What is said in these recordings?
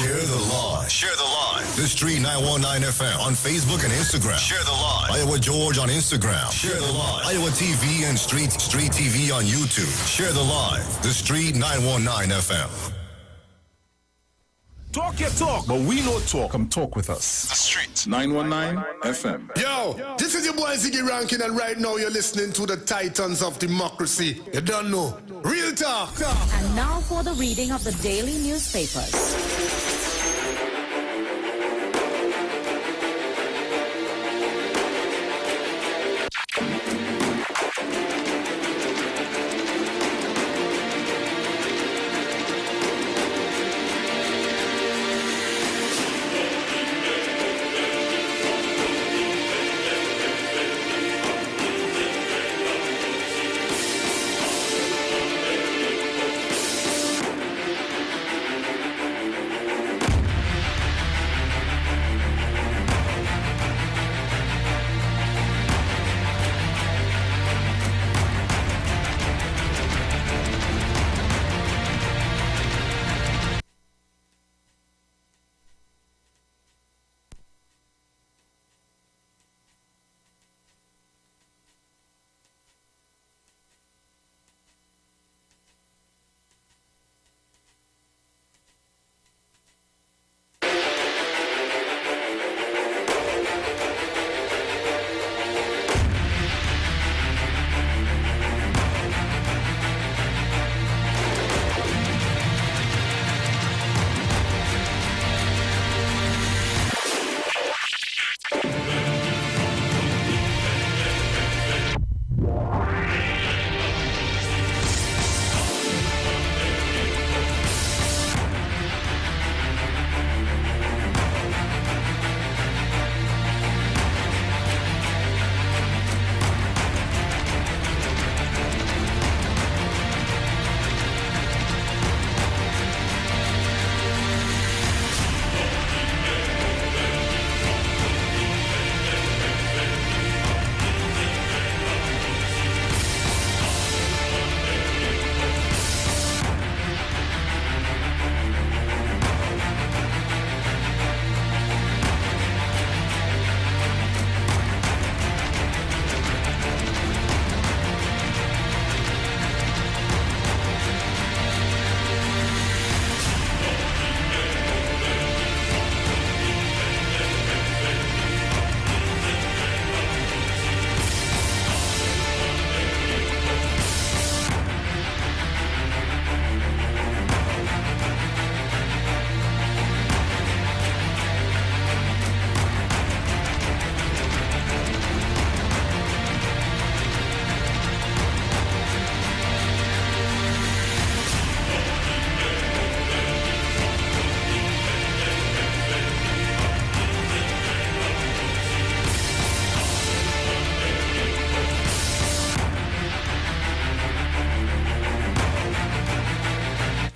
Share the live. Share the live. The Street 919 FM on Facebook and Instagram. Share the live. Iwer George on Instagram. Share the live. Iwer TV and Street TV on YouTube. Share the live. The Street 919 FM. Talk your talk, but we know talk. Come talk with us. The Street 919 FM. Yo, this is your boy Ziggy Rankin, and right now you're listening to the Titans of Democracy. You don't know. Real talk. And now for the reading of the daily newspapers.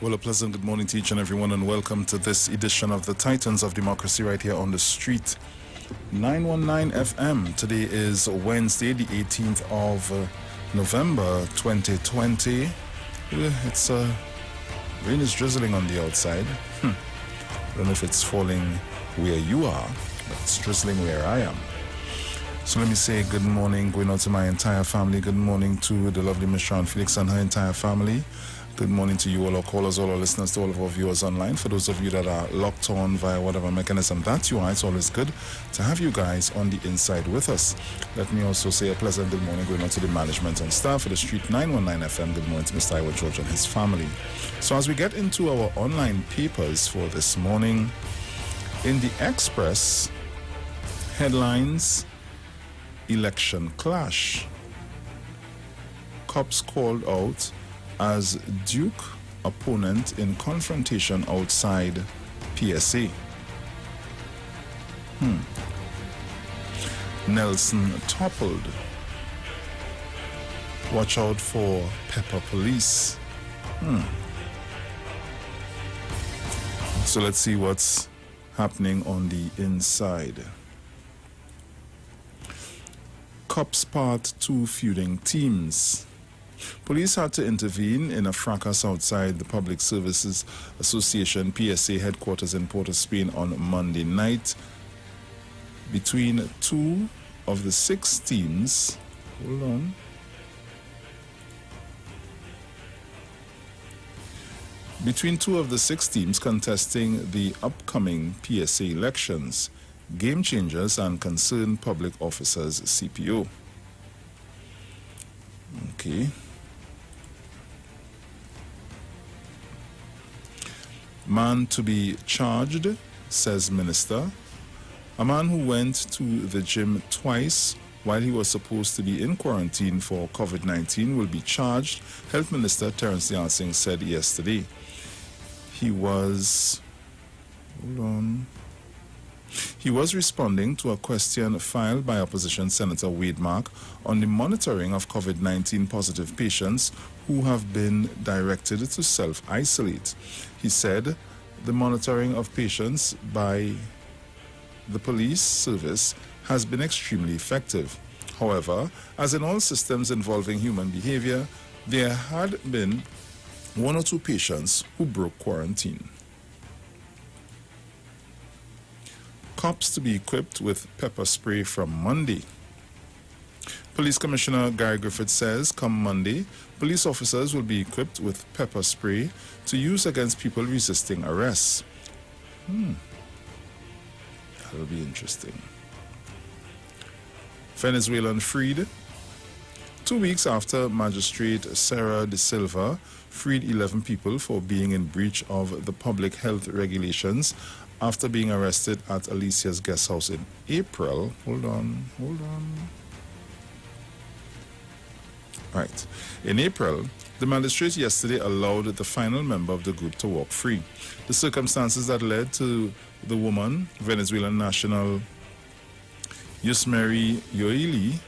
Well, a pleasant good morning to each and everyone, and welcome to this edition of the Titans of Democracy right here on the Street 919 FM. Today is Wednesday, the 18th of November 2020. It's rain is drizzling on the outside. I don't know if it's falling where you are, but it's drizzling where I am. So let me say good morning going out to my entire family. Good morning to the lovely Miss Sharon Felix and her entire family. Good morning to you all our callers, all our listeners, to all of our viewers online. For those of you that are locked on via whatever mechanism that you are, it's always good to have you guys on the inside with us. Let me also say a pleasant good morning going on to the management and staff of the Street 919 FM. Good morning to Mr. Iwer George and his family. So as we get into our online papers for this morning, in the Express, headlines, election clash. Cops called out as Duke opponent in confrontation outside PSA. Nelson toppled. Watch out for pepper police. So let's see what's happening on the inside. Cops part two feuding teams. Police had to intervene in a fracas outside the Public Services Association PSA headquarters in Port of Spain on Monday night between two of the 6 teams. Hold on. Between 2 of the 6 teams contesting the upcoming PSA elections, Game Changers and Concerned Public Officers CPO. Okay. Man to be charged, says Minister. A man who went to the gym twice while he was supposed to be in quarantine for COVID-19 will be charged, Health Minister Terence Yalsing said yesterday. He was responding to a question filed by Opposition Senator Wade Mark on the monitoring of COVID-19 positive patients who have been directed to self-isolate. He said the monitoring of patients by the police service has been extremely effective. However, as in all systems involving human behavior, there had been 1 or 2 patients who broke quarantine. Cops to be equipped with pepper spray from Monday. Police Commissioner Gary Griffith says come Monday, police officers will be equipped with pepper spray to use against people resisting arrests. That'll be interesting. Venezuelan freed. 2 weeks after Magistrate Sarah De Silva freed 11 people for being in breach of the public health regulations after being arrested at Alicia's guest house in April. Hold on. Right. In April, the magistrate yesterday allowed the final member of the group to walk free. The circumstances that led to the woman, Venezuelan national Yusmeri Yoeli,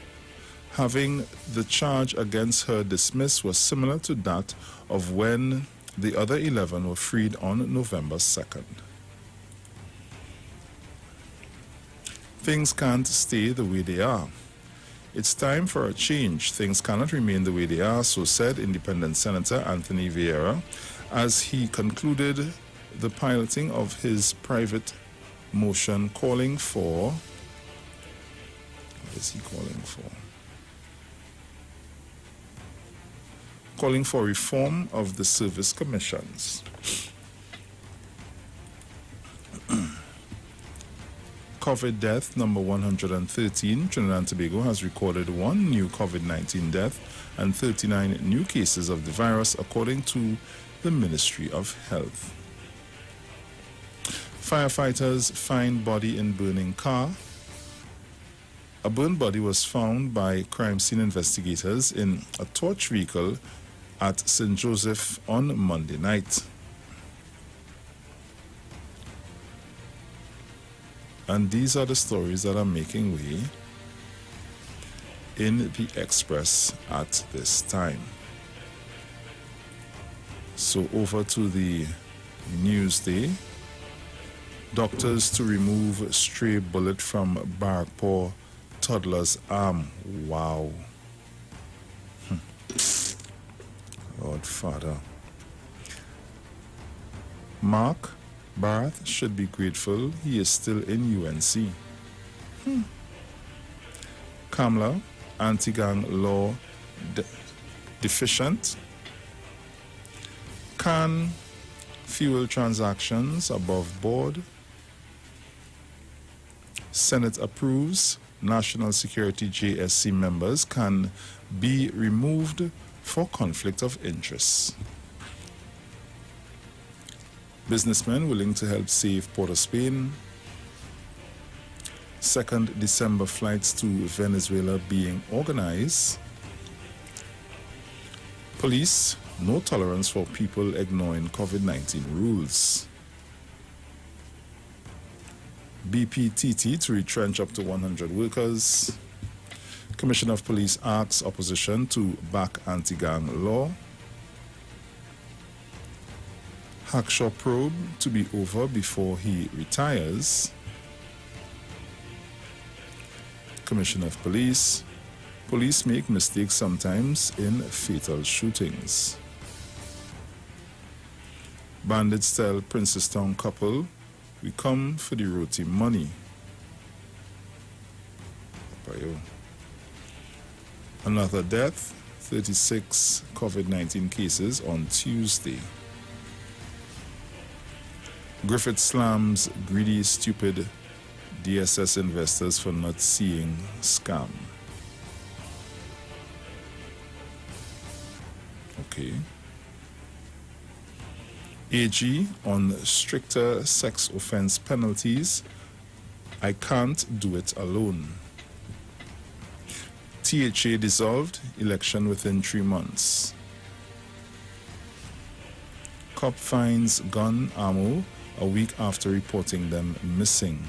having the charge against her dismissed was similar to that of when the other 11 were freed on November 2nd. Things can't stay the way they are. It's time for a change. Things cannot remain the way they are, so said Independent Senator Anthony Vieira as he concluded the piloting of his private motion calling for... What is he calling for? Calling for reform of the service commissions. COVID death number 113, Trinidad and Tobago has recorded 1 new COVID-19 death and 39 new cases of the virus, according to the Ministry of Health. Firefighters find body in burning car. A burned body was found by crime scene investigators in a torch vehicle at St. Joseph on Monday night. And these are the stories that are making way in the Express at this time. So over to the Newsday. Doctors to remove stray bullet from Barkpaw toddler's arm. Wow. Lord Father. Mark Barth should be grateful he is still in UNC. Kamla, anti-gang law deficient. Can fuel transactions above board. Senate approves National Security JSC members can be removed for conflict of interest. Businessmen willing to help save Port of Spain. 2nd December flights to Venezuela being organized. Police, no tolerance for people ignoring COVID-19 rules. BPTT to retrench up to 100 workers. Commissioner of Police asks opposition to back anti-gang law. Hackshaw probe to be over before he retires. Commissioner of Police. Police make mistakes sometimes in fatal shootings. Bandits tell Princestown couple, we come for the roti money. Another death, 36 COVID-19 cases on Tuesday. Griffith slams greedy, stupid DSS investors for not seeing scam. Okay. AG on stricter sex offense penalties. I can't do it alone. TEEJAH dissolved, election within 3 months. Cop finds gun ammo a week after reporting them missing.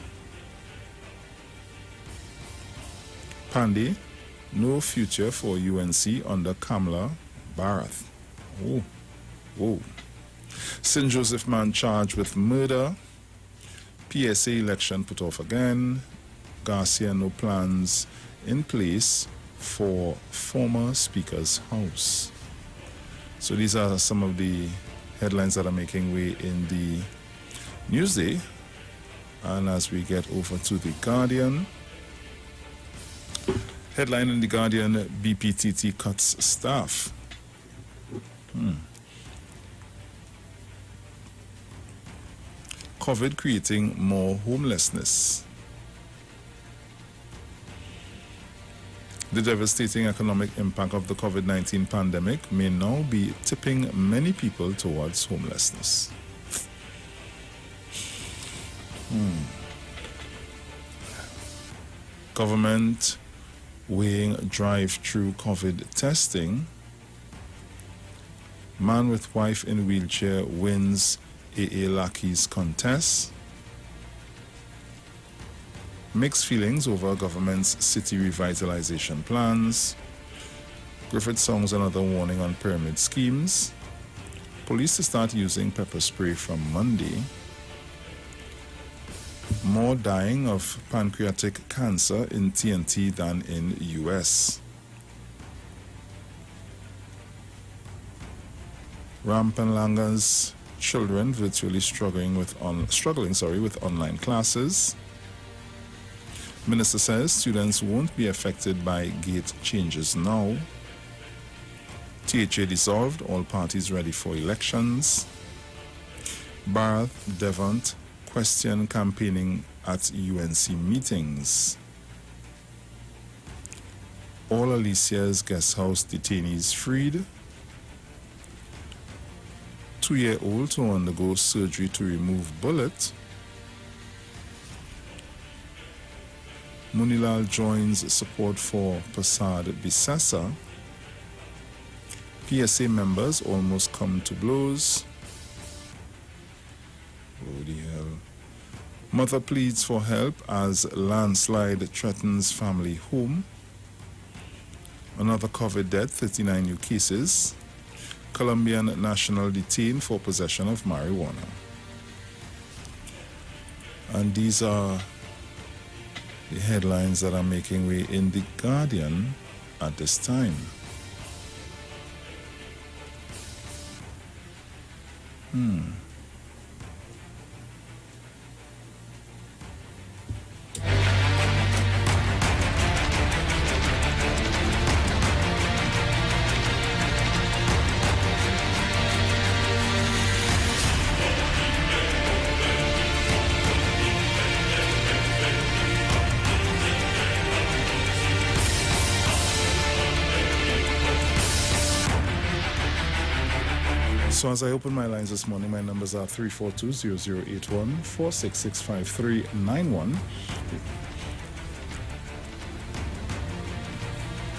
Pandey, no future for UNC under Kamala Bharat. Oh, whoa. St. Joseph man charged with murder. PSA election put off again. Garcia no plans in place for former Speaker's house. So these are some of the headlines that are making way in the Newsday. And as we get over to the Guardian, headline in the Guardian, BPTT cuts staff. COVID creating more homelessness. The devastating economic impact of the COVID-19 pandemic may now be tipping many people towards homelessness. Government weighing drive-through COVID testing. Man with wife in wheelchair wins AA Lackeys contest. Mixed feelings over government's city revitalization plans. Griffith songs another warning on pyramid schemes. Police to start using pepper spray from Monday. More dying of pancreatic cancer in TNT than in US. Rampanlanga's children virtually struggling with online classes. Minister says students won't be affected by gate changes now. TEEJAH dissolved, all parties ready for elections. Bharat, Devant question campaigning at UNC meetings. All Alicia's guest house detainees freed. 2-year-old to undergo surgery to remove bullet. Munilal joins support for Prasad Bisasa. PSA members almost come to blows. Oh the hell. Mother pleads for help as landslide threatens family home. Another COVID death, 39 new cases. Colombian national detained for possession of marijuana. And these are the headlines that are making way in the Guardian at this time. So as I open my lines this morning, my numbers are 342-0081, 466-5391.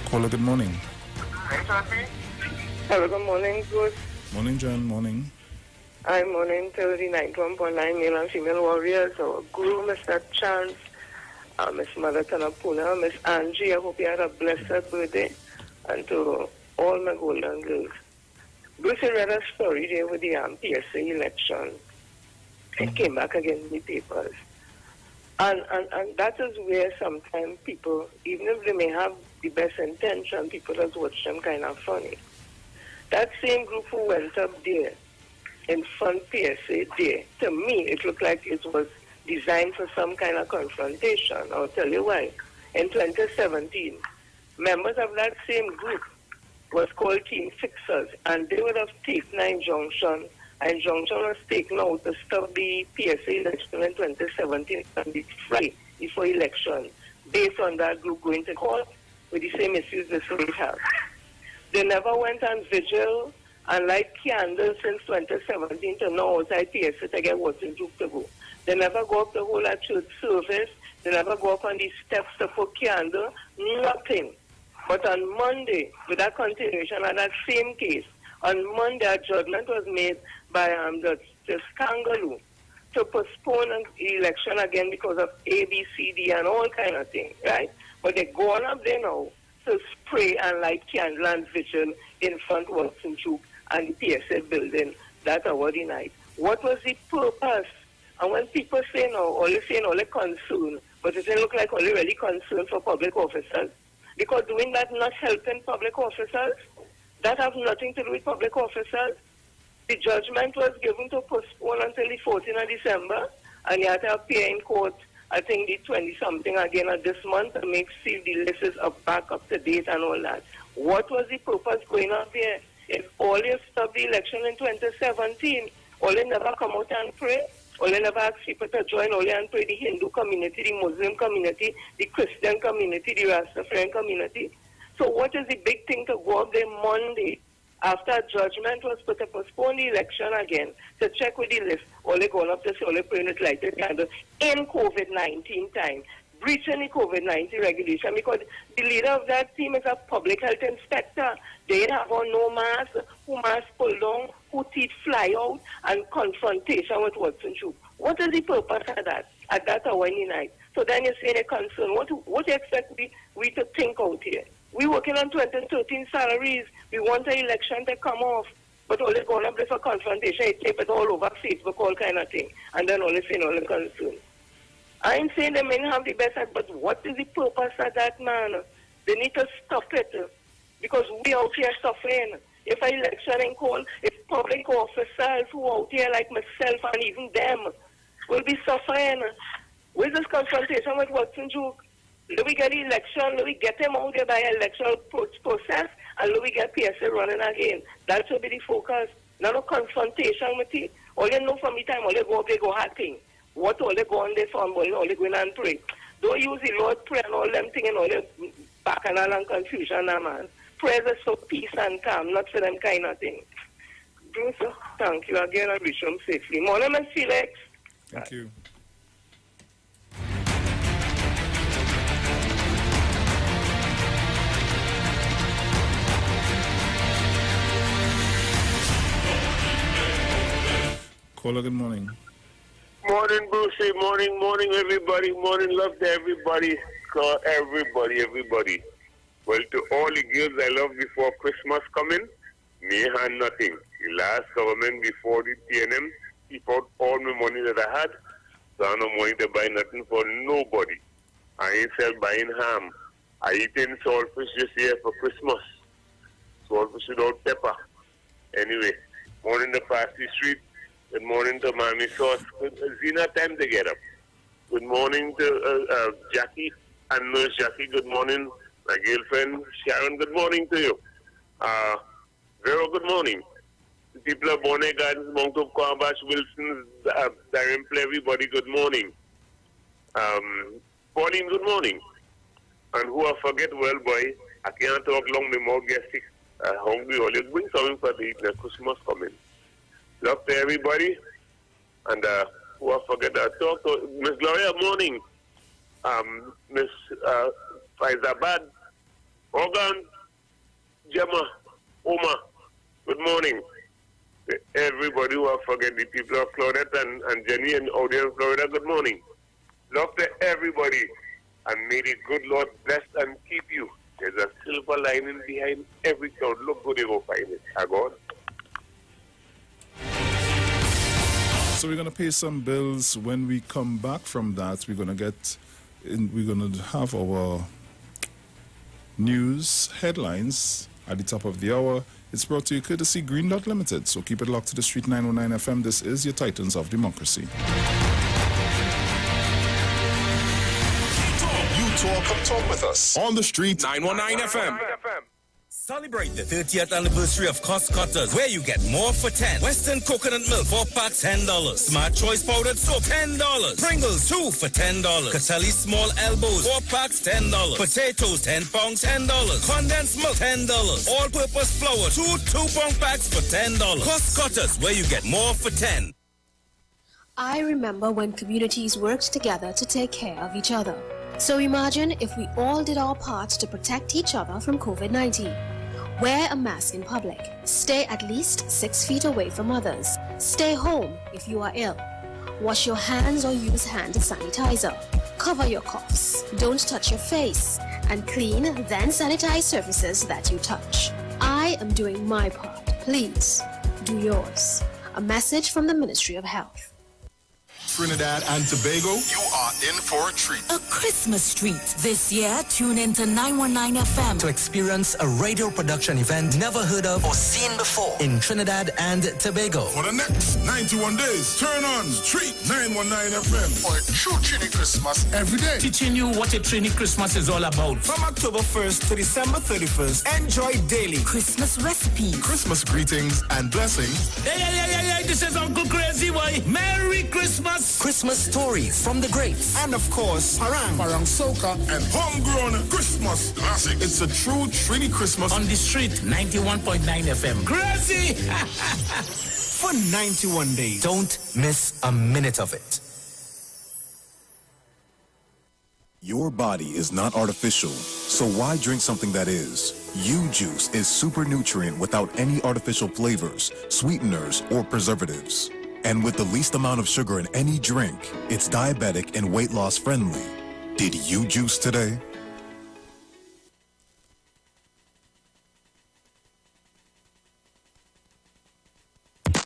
Caller, good morning. Hello, good morning, Bruce. Morning, John. Morning. I'm morning to the 91.9 male and female warriors, our guru, Mr. Chance, Miss Mother Tanapuna, Miss Angie. I hope you had a blessed birthday, and to all my golden girls. Bruce read a story there with the PSA election. It came back again in the papers. And that is where sometimes people, even if they may have the best intention, people just watch them kind of funny. That same group who went up there in front PSA there, to me, it looked like it was designed for some kind of confrontation. I'll tell you why. In 2017, members of that same group was called Team Fixers, and they would have taken an injunction. An injunction was taken out to stop the PSA election in 2017 and be free before election, based on that group going to court with the same issues this we have. They never went on vigil and light candles since 2017 to know outside PSA to get working group to go. They never go up the whole at church service. They never go up on the steps to put candle, nothing. But on Monday, with that continuation of that same case, on Monday, a judgment was made by the Kangaroo to postpone the election again because of A, B, C, D, and all kind of things, right? But they're going up there now to spray and light candle and vigil in front of Watson Juke and the PSA building that hour the night. What was the purpose? And when people say no, only saying only concern, but it doesn't look like only really concern for public officers, because doing that not helping public officers, that have nothing to do with public officers. The judgment was given to postpone until the 14th of December, and you have to appear in court, I think the 20-something again of this month, to make sure the list is back up to date and all that. What was the purpose going on there? If all you stopped the election in 2017, all you never come out and pray, all you never ask people to join, all you and pray, the Hindu community, the Muslim community, the Christian community, the Rastafarian community. So what is the big thing to go up there Monday after a judgment was put to postpone the election again to check with the list? All they going up to say, all they praying it lighted candle in COVID-19 time, breaching the COVID-19 regulation, because the leader of that team is a public health inspector. They have on no mask, who mask pull down, who teeth fly out, and confrontation with Watson Juke. What is the purpose of that at that hour in the night? So then you say a concern. What do you expect we to think out here? We working on 2013 salaries. We want the election to come off. But all they going up there for confrontation, they tape it all over Facebook, all kind of thing. And then all they saying all the concern. I ain't saying they may not have the best, but what is the purpose of that, man? They need to stop it. Because we out here suffering. If an election ain't called, if public officers who out here like myself and even them will be suffering. With this confrontation with Watson Juke, do we get the election, do we get them out there by electoral process, and do we get PSA running again? That should be the focus. Not a confrontation with it. All you know from the time, all they go up, they go hacking. What all they go on there for, all they go in and pray. Don't use the Lord prayer and all them things and all the bacchanal and confusion, man. Prayers is for peace and calm, not for them kind of thing. So, thank you again and wish them safely. Morning, Ms. Felix. Thank you. Caller, good morning. Morning, Brucey. Morning, everybody. Morning, love to everybody. Everybody. Well, to all the girls I love before Christmas coming, me had nothing. The last government before the TNM, keep out all my money that I had, so I have no money to buy nothing for nobody. I ain't sell buying ham. I eating saltfish this year for Christmas. Saltfish without pepper. Anyway, morning to Pasty Street. Good morning to Mommy Sauce. Zina, time to get up. Good morning to Jackie and Nurse Jackie. Good morning, my girlfriend Sharon. Good morning to you. Vero, good morning. The people of Bonnet Gardens, Mount Hope, Quabash, Wilson, Darren Play, everybody, good morning. Pauline, good morning. And who I forget, well, boy, I can't talk long, my mouth gets sick. Hungry, all you bring something for the evening, Christmas coming. Love to everybody. And who I forget, I talk to Miss Gloria, morning. Miss Faizabad, Organ, Gemma, Oma, good morning. Everybody who I forget, the people of Claudette and Jenny and Audi in Florida, good morning. Love to everybody. And may the good Lord bless and keep you. There's a silver lining behind every cloud. Look good, you go find it. God. So we're going to pay some bills. When we come back from that, we're going to have our news headlines at the top of the hour. It's brought to you courtesy Green Dot Limited. So keep it locked to the Street 919 FM. This is your Titans of Democracy. Come talk with us on the Street 919 FM. Celebrate the 30th anniversary of Cost Cutters, where you get more for 10. Western coconut milk, 4 packs, $10. Smart Choice powdered soap, $10. Pringles, 2 for $10. Catelli small elbows, 4 packs, $10. Potatoes, 10 pounds, $10. Condensed milk, $10. All-purpose flour, 2 2-pound packs for $10. Cost Cutters, where you get more for 10. I remember when communities worked together to take care of each other. So imagine if we all did our part to protect each other from COVID-19. Wear a mask in public. Stay at least 6 feet away from others. Stay home if you are ill. Wash your hands or use hand sanitizer. Cover your coughs. Don't touch your face. And clean, then sanitize surfaces that you touch. I am doing my part. Please, do yours. A message from the Ministry of Health. Trinidad and Tobago, you are in for a treat. A Christmas treat. This year, tune in to 919 FM to experience a radio production event never heard of or seen before in Trinidad and Tobago. For the next 91 days, turn on Street 919 FM for a true Trini Christmas every day. Teaching you what a Trini Christmas is all about. From October 1st to December 31st, enjoy daily Christmas recipes, Christmas greetings and blessings. Hey, this is Uncle Crazy Boy. Merry Christmas. Christmas stories from the greats. And of course, Parang Soca, and homegrown Christmas classics. It's a true Trini Christmas on the Street 91.9 FM. Crazy! For 91 days. Don't miss a minute of it. Your body is not artificial, so why drink something that is? U-Juice is super nutrient without any artificial flavors, sweeteners, or preservatives. And with the least amount of sugar in any drink, it's diabetic and weight loss friendly. Did you juice today?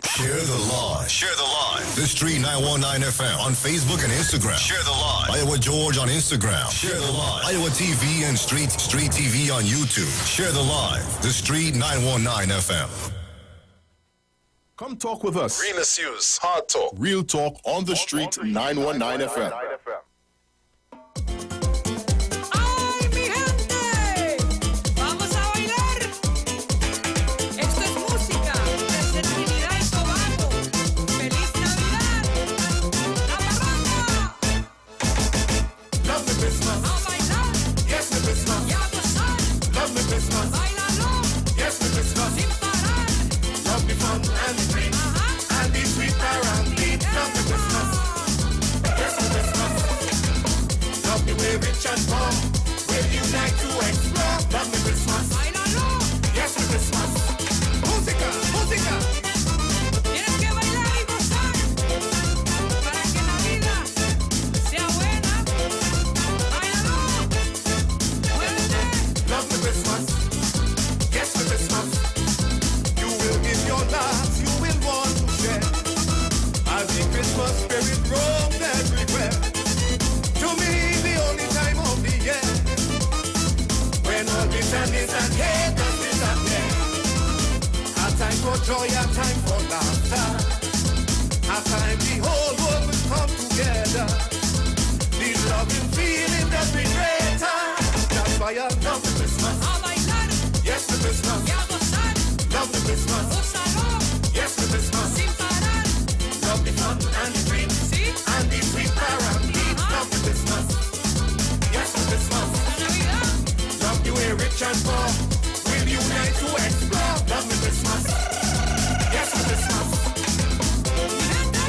Share the live. Share the live. The Street 919 FM on Facebook and Instagram. Share the live. Iwer George on Instagram. Share the live. Iwer TV and Street TV on YouTube. Share the live. The Street 919 FM. Come talk with us. Remus News, Hard Talk, Real Talk on the Street 919 FM. ¡Ay, mi gente! ¡Vamos a bailar! Esto es música desde Trinidad y Tobago. ¡Feliz Navidad! ¡La parranda! Love the Christmas. ¡A bailar! Yes, the Christmas. ¡Y a gozar! Love the Christmas. ¡Báilalo! Yes, the Christmas. ¡Sin parar! Love the fun and the drink. And the sweet around beat. Love the Christmas. Yes, the Christmas. Love the way rich and poor will unite to explore. Love the Christmas. ¡Báilalo! Yes, the Christmas. Música, música. Tienes que bailar y gozar para que la vida sea buena. ¡Báilalo! ¡Muévete! Love the Christmas. Yes, the Christmas. You will give your love, you will want to share. As the Christmas spirit roams everywhere. To me, the only time of the year when all bitterness and hate does disappear. A time for joy, a time for laughter. A time the whole world will come together. The loving feeling does be greater. That's why I love the Christmas. ¡A bailar! Yes, the Christmas. ¡Y a gozar! Love the Christmas. ¡Gózalo! Yes, the Christmas. ¡Sin parar! Love the fun and the drink. ¿Sí? And the sweet parang beat. Love the Christmas. Yes, the Christmas. ¡La Navidad! Love the way rich and poor will unite to explore. Love the Christmas. Yes, the Christmas. Mi gente,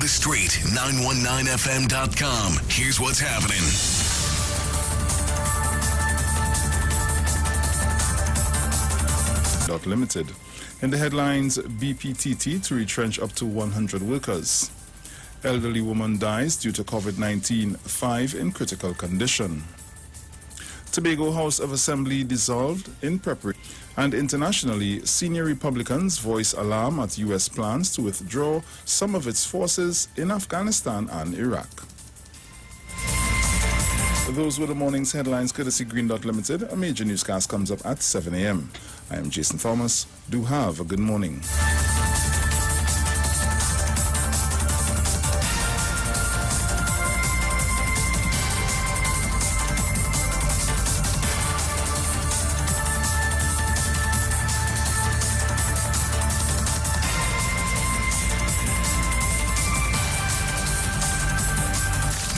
the street, 919fm.com. Here's what's happening. Limited. In the headlines, BPTT to retrench up to 100 workers. Elderly woman dies due to COVID-19, 5 in critical condition. Tobago House of Assembly dissolved in preparation. And internationally, senior Republicans voice alarm at U.S. plans to withdraw some of its forces in Afghanistan and Iraq. Those were the morning's headlines, courtesy Green Dot Limited. A major newscast comes up at 7 a.m. I am Jason Thomas. Do have a good morning.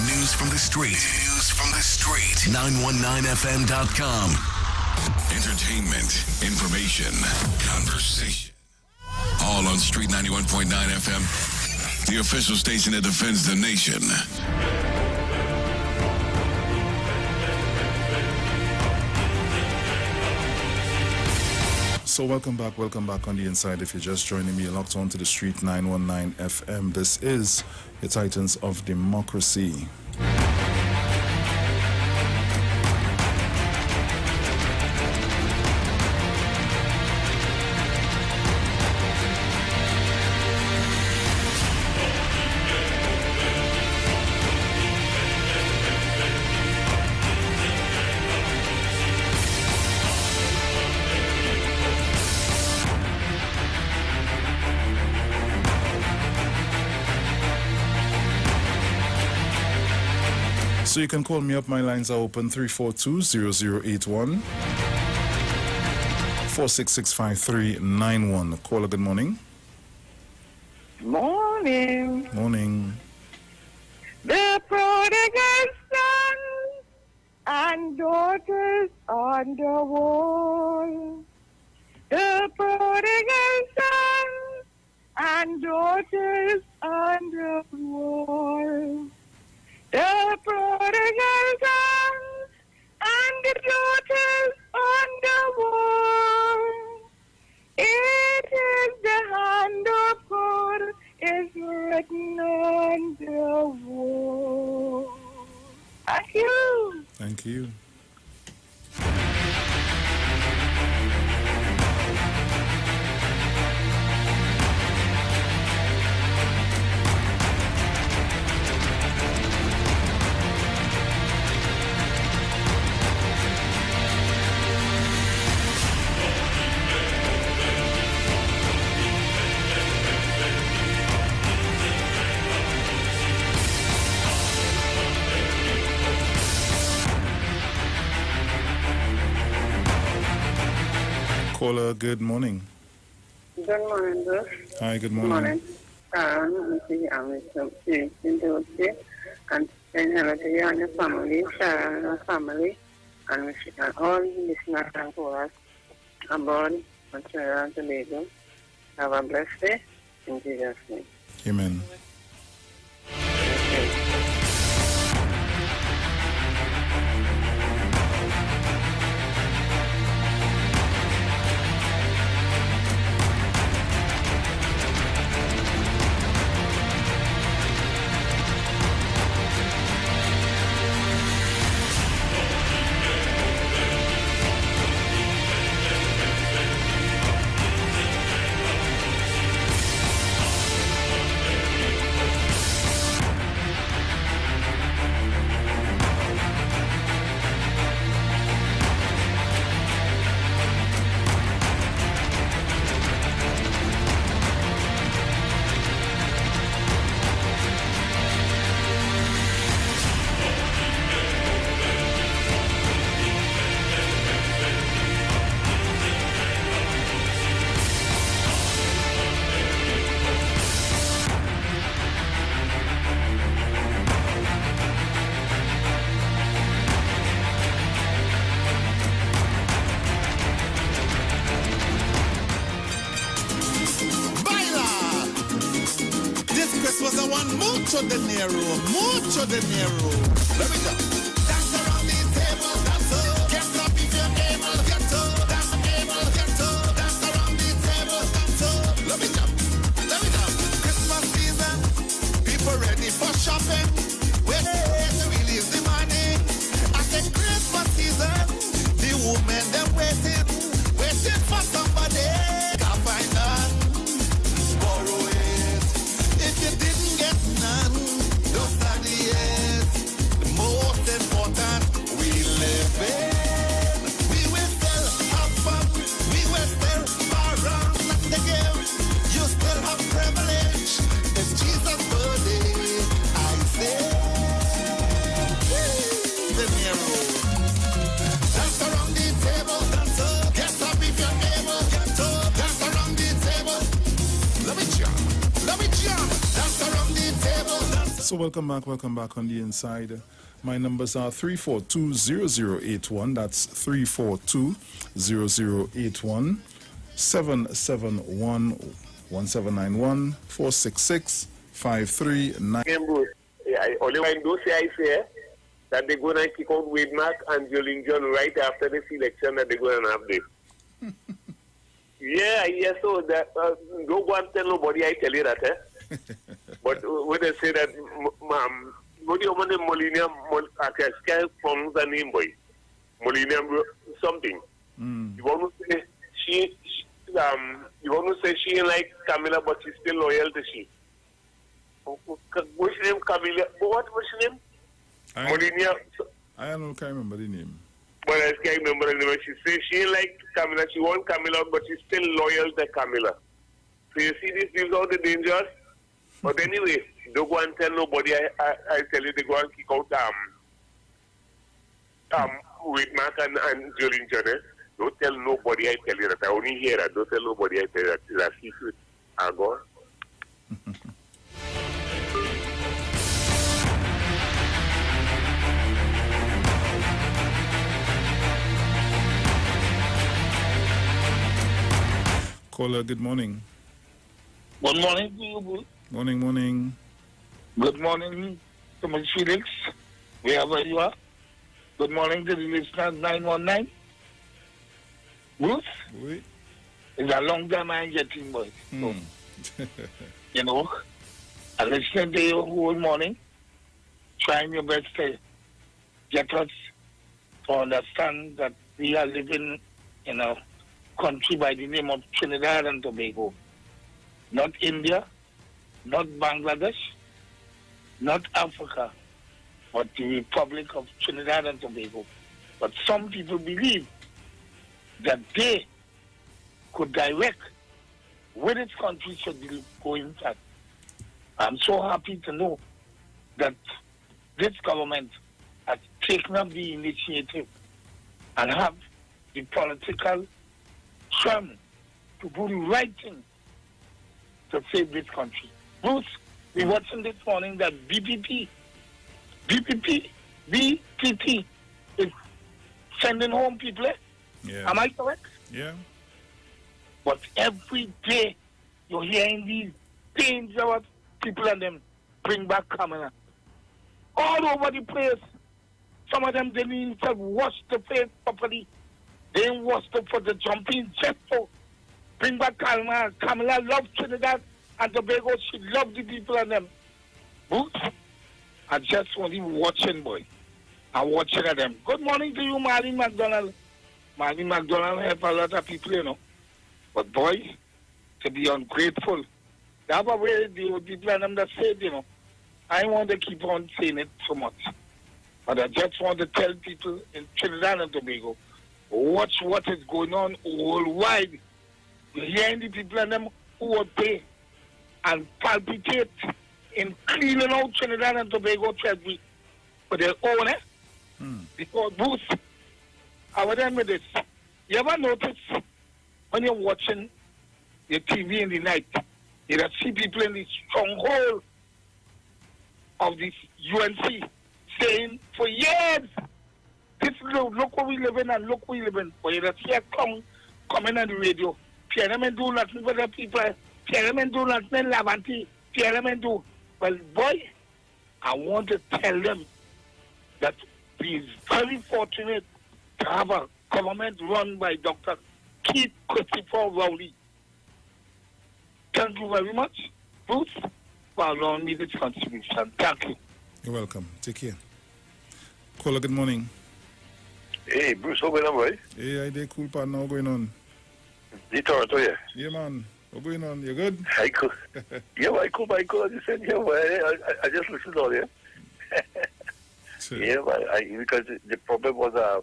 News from the street. 919fm.com. Entertainment, information, conversation. All on Street 91.9 FM, the official station that defends the nation. So welcome back on the inside. If you're just joining me, locked on to the Street 919 FM. This is the Titans of Democracy. So you can call me up. My lines are open 342-0081 466-5391. Caller, good morning. Morning. Morning. The prodigal son and daughters on the wall. The prodigal son and daughters on the wall. The prodigal sons and the daughters on the wall. It is the hand of God is written on the wall. Thank you. Thank you. Caller, good morning. Good morning, sir. Hi, good morning. I'm and hello to you and your family, Sarah and her family, and we should all listeners and callers aboard on Trinidad Tobago. Have a blessed day in Jesus' name. Amen. mucho dinero, mucho dinero. Let me go. Dance around the table, dance up. Get up if you're able, get up. Dance able, get up. Dance around the table, dance up. Let me jump, let me jump. Christmas season, people ready for shopping. Wait, to release the money. I said Christmas season, the women them waiting for somebody. Can't find none, borrow it. If you didn't get none, don't study it. The most important, we live in. We will still have fun. We will still around the game. You still have privilege. It's Jesus' birthday. I say, the Nero. Dance around the table, dance up. Get up if you're able, get up. Dance around the table. Let me jump, let me jump. Dance around the table, dance. So welcome back on the inside. My numbers are 342-0081. That's 342-0081. 771-1791. 466-539. Only when those I say that they're going to kick out Wade Mark and Jolene John right after this election that they're going to have this. Yeah, so that don't go and tell nobody, I tell you that, eh? But when they say that, ma'am, what do you want the Molina, I can't pronounce the name, boy. Molina something. You want to say she ain't like Camilla, but she's still loyal to she. What's her name, Camilla? What's her name? Molina. I can't remember the name. But I can't remember the name. She says she ain't like Camilla. She wants Camilla, but she's still loyal to Camilla. So you see, this gives all the dangers. But anyway, don't go and tell nobody. I tell you, they go and kick out with Mark and Jolene John. Don't tell nobody. I tell you that. I only hear that. Don't tell nobody. I tell you that. It's a secret. I go. Caller, good morning. Good morning to you, Bull. Morning. Good morning to my Felix, wherever you are. Good morning to the listeners 919. Bruce? Oui. It's a long time I ain't getting, boy. So, you know, I listen to you whole morning, trying your best to get us to understand that we are living in a country by the name of Trinidad and Tobago. Not India, not Bangladesh, not Africa, but the Republic of Trinidad and Tobago. But some people believe that they could direct where this country should be going at. I'm so happy to know that this government has taken up the initiative and have the political trim to do the right thing to save this country. Bruce, we're watching this morning that BPP is sending home people. Yeah. Am I correct? Yeah. But every day you're hearing these dangerous people and them bring back camera. All over the place. Some of them didn't even wash the face properly. They didn't wash the for the jumping jet for. Bring back Camilla. Camilla loves Trinidad and Tobago. She loves the people and them. Boots, I just only watching, boy. I'm watching at them. Good morning to you, Marlene McDonald. Marlene McDonald help a lot of people, you know. But boy, to be ungrateful. That's a way the people and them that said, you know. I want to keep on saying it so much. But I just want to tell people in Trinidad and Tobago, watch what is going on worldwide. You're hearing the people and them who would pay and palpitate in cleaning out Trinidad and Tobago treasury for their own, eh? Because Bruce, I was done with this. You ever notice when you're watching your TV in the night, you see people in the stronghold of the UNC saying for years, look where we live in and look where we live in. But you see a tongue coming on the radio. PRM do nothing for the people. PRM do nothing in Lavanti. PRM do. Well, boy, I want to tell them that we're very fortunate to have a government run by Dr. Keith Christopher Rowley. Thank you very much, Bruce, for allowing me this contribution. Thank you. You're welcome. Take care. Caller, good morning. Hey, Bruce, how going on, boy? Hey, I did cool partner. How going on? The Toronto, yeah. Yeah, man. What going on? You good? I cool. Yeah, I cool. I just said, yeah, boy, I just listened on you. Yeah, because the problem was, I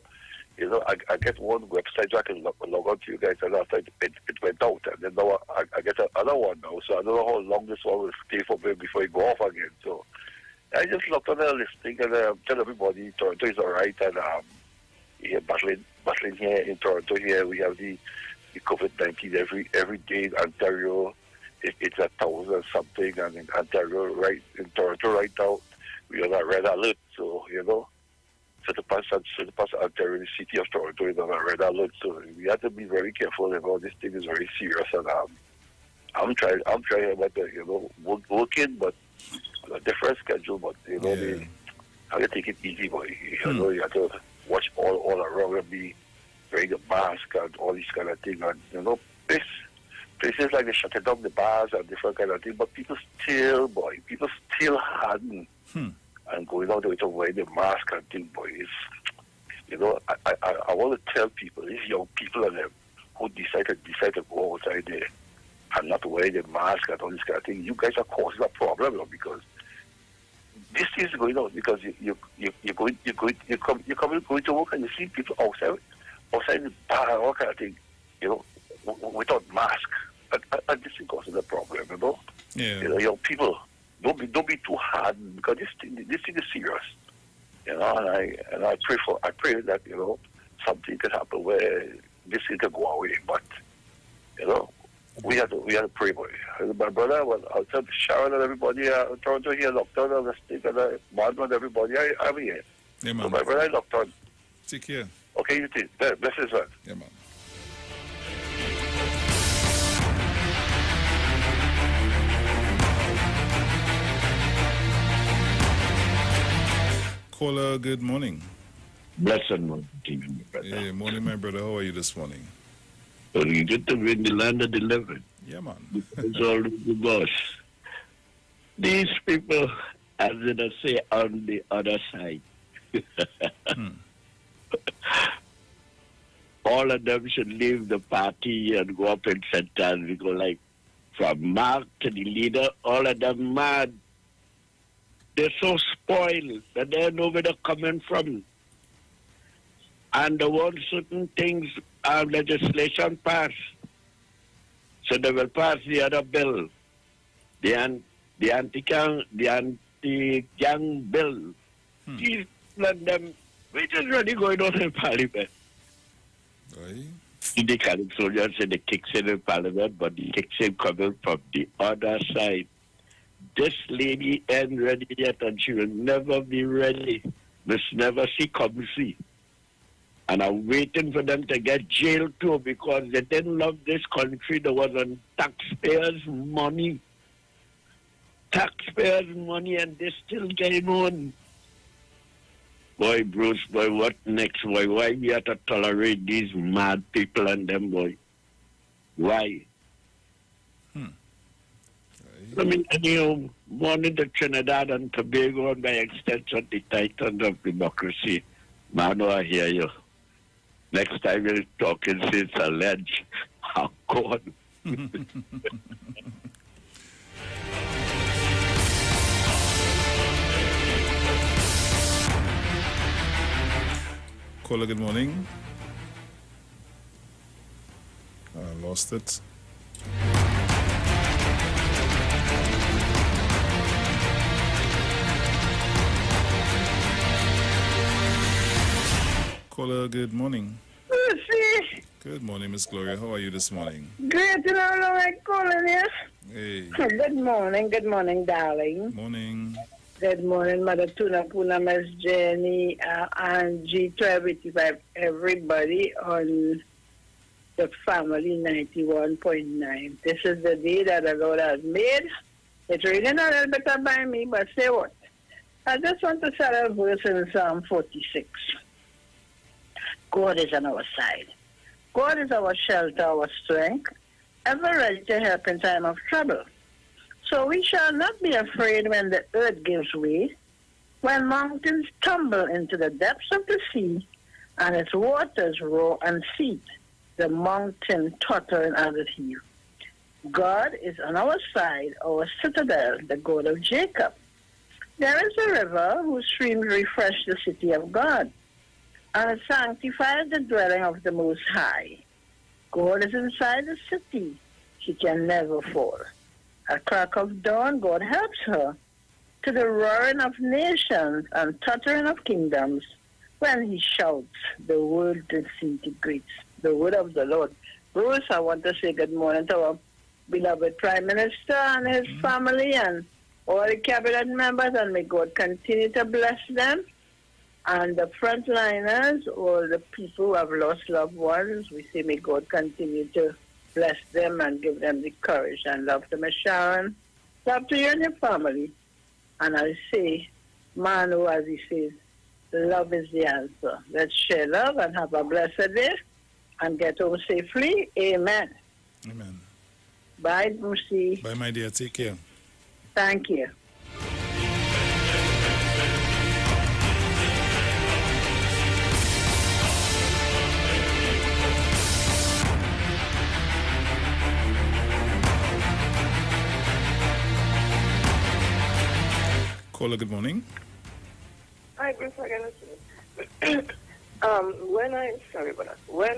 get one website so I can log on to you guys, and after it went out, and then now I get another one now, so I don't know how long this one will stay for me before it go off again. So I just looked on the listing and tell everybody Toronto is all right, and yeah, battling here in Toronto. Here we have the COVID-19 every day in Ontario. It's 1,000 something, and in Ontario, right in Toronto right now, we are on a red alert. So so the past Ontario, the city of Toronto is on a red alert. So we have to be very careful about this thing. Is very serious, and I'm trying about working, but on a different schedule. But I have to take it easy, boy. You have to watch all around and be wearing a mask and all these kind of things. And places like they shutting down the bars and different kind of things, but people still harden and going out there to wear the mask and things, boy. I want to tell people, these young people and them who decide to go outside there and not wear the mask and all this kind of thing, you guys are causing a problem, because this is going on because you're going to work and you see people outside the bar and all kind of thing, without mask, and this is causing a problem, Yeah. Young people, don't be too hard, because this thing is serious, and I pray that something can happen where this thing can go away, but we have to pray, boy. My brother, I'll tell Sharon and everybody, Toronto here, lockdown, and the state, and Martin and everybody, I'm here. Yeah, man. So my brother, locked on. Take care. Okay, you take. Bless his man. Yeah, man. Caller, good morning. Blessed morning to you, my brother. Hey, morning, my brother. How are you this morning? Well, you get to be in the land of the living. Yeah, man. It's all the boss. These people, as they say, on the other side. All of them should leave the party and go up in center and we go like from Mark to the leader, all of them mad. They're so spoiled that they don't know where they're coming from. And they want certain things, legislation pass. So they will pass the other bill, the anti-gang bill. These and them, which is really going on in Parliament. The Catholic soldiers say the kicks in Parliament, but the kicks in coming from the other side. This lady ain't ready yet, and she will never be ready. Must never see come see. And I'm waiting for them to get jailed too, because they didn't love this country. There was on taxpayers' money. Taxpayers' money, and they're still getting on. Boy, Bruce, boy, what next, boy? Why we have to tolerate these mad people and them, boy? Why? I mean, morning to Trinidad and Tobago, and by extension, the Titans of democracy. Man, I hear you. Next time you're talking, since alleged. Oh, God. Caller, good morning. I lost it. Caller, good morning. Lucy. Good morning, Miss Gloria. How are you this morning? Great to know my calling you. Hey. Good morning, darling. Morning. Good morning, Mother Tuna Puna, Miss Jenny, Angie, 1285, everybody on the family 91.9. This is the day that the Lord has made. It's raining a little bit by me, but say what? I just want to say a verse in Psalm 46. God is on our side. God is our shelter, our strength, ever ready to help in time of trouble. So we shall not be afraid when the earth gives way, when mountains tumble into the depths of the sea, and its waters roar and seethe, the mountain tottering as it heaves. God is on our side, our citadel, the God of Jacob. There is a river whose streams refresh the city of God, and it sanctifies the dwelling of the Most High. God is inside the city. She can never fall. At crack of dawn, God helps her. To the roaring of nations and tottering of kingdoms, when he shouts, the world to see it greets. The word of the Lord. Bruce, I want to say good morning to our beloved Prime Minister and his family and all the cabinet members, and may God continue to bless them. And the frontliners, all the people who have lost loved ones, we say may God continue to bless them and give them the courage and love to Miss Sharon. Love to you and your family. And I say, Manu, as he says, love is the answer. Let's share love and have a blessed day and get home safely. Amen. Amen. Bye, Musi. Bye, my dear. Take care. Thank you. Caller, good morning. Hi, Bruce. When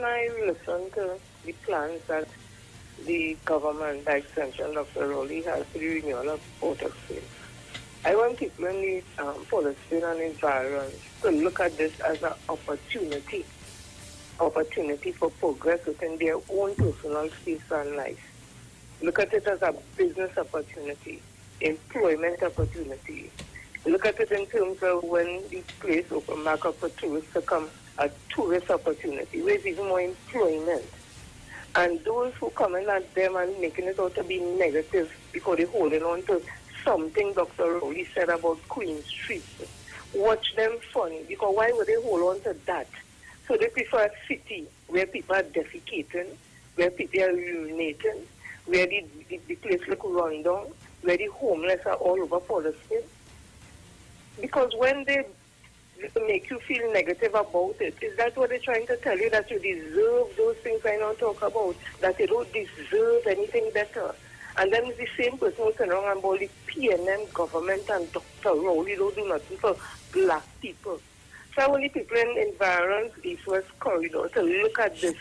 I listen to the plans that the government, by extension, Dr. Rowley has for the renewal of Port of Spain, I want people in the policy and environment to look at this as an opportunity for progress within their own personal space and life. Look at it as a business opportunity, employment opportunity. Look at it in terms of when the place open back up for tourists to come, a tourist opportunity, where there's even more employment. And those who come in at them and making it out to be negative because they're holding on to something Dr. Rowley said about Queen Street, watch them funny, because why would they hold on to that? So they prefer a city where people are defecating, where people are urinating, where the place look run down, where the homeless are all over policy. Because when they make you feel negative about it, is that what they're trying to tell you, that you deserve those things I now talk about, that you don't deserve anything better? And then it's the same person who's around about the PNM government and Dr. Rowley don't do nothing for black people. So I want the people in environs, East West Corridor, to look at this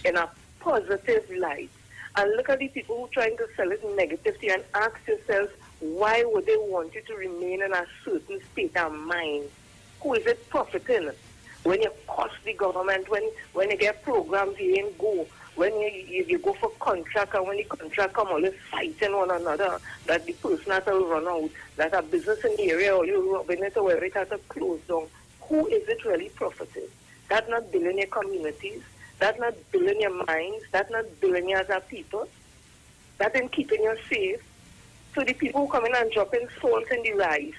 in a positive light and look at the people who are trying to sell it negatively and ask yourself, why would they want you to remain in a certain state of mind? Who is it profiting? When you cost the government, when you get programs, you ain't go. When you go for contract, and when the contract come, always fighting one another, that the person has to run out, that a business in the area, or you robbing it, or wherever it has to close down. Who is it really profiting? That's not building your communities. That's not building your minds. That's not building you as a people. That's in keeping you safe. So the people who come in and drop in salt in the rice,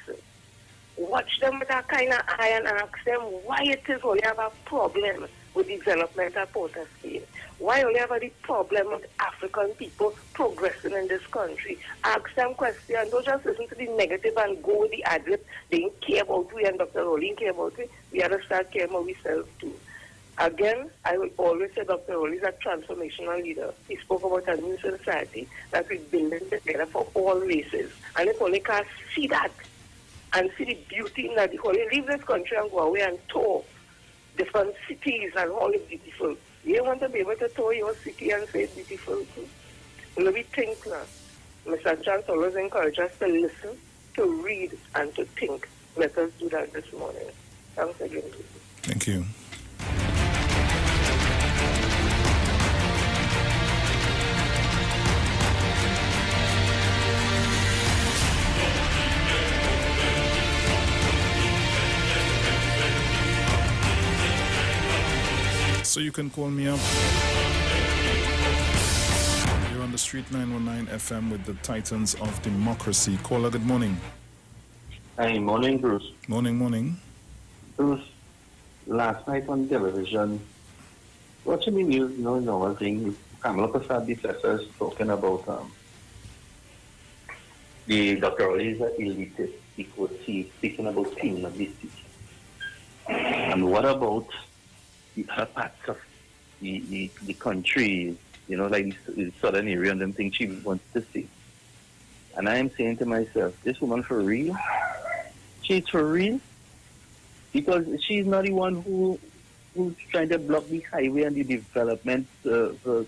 watch them with that kind of eye and ask them why it is only have a problem with development of Port of Spain. Why only have a problem with African people progressing in this country? Ask them questions. Don't just listen to the negative and go with the adlib. They didn't care about we, and Dr. Rowley didn't care about we. We have to start caring about ourselves too. Again, I will always say Dr. Rowley is a transformational leader. He spoke about a new society that we're building together for all races. And if only can see that and see the beauty in that, if only leave this country and go away and tour different cities and all is beautiful. You want to be able to tour your city and say it's beautiful too. Let me think now. Mr. Chance always encourages us to listen, to read, and to think. Let us do that this morning. Thanks again. Thank you. So you can call me up. You're on the street 919 FM with the Titans of Democracy. Caller, good morning. Hi, morning, Bruce. Morning. Bruce, last night on television, watching the news, normal thing, Kamala Prasad, the professors, talking about the Dr. Ali is an elitist. He could see, speaking about cleaning up the city. And what about the other parts of the country, like the southern area and them things she wants to see? And I am saying to myself, this woman for real? She's for real? Because she's not the one who's trying to block the highway and the development for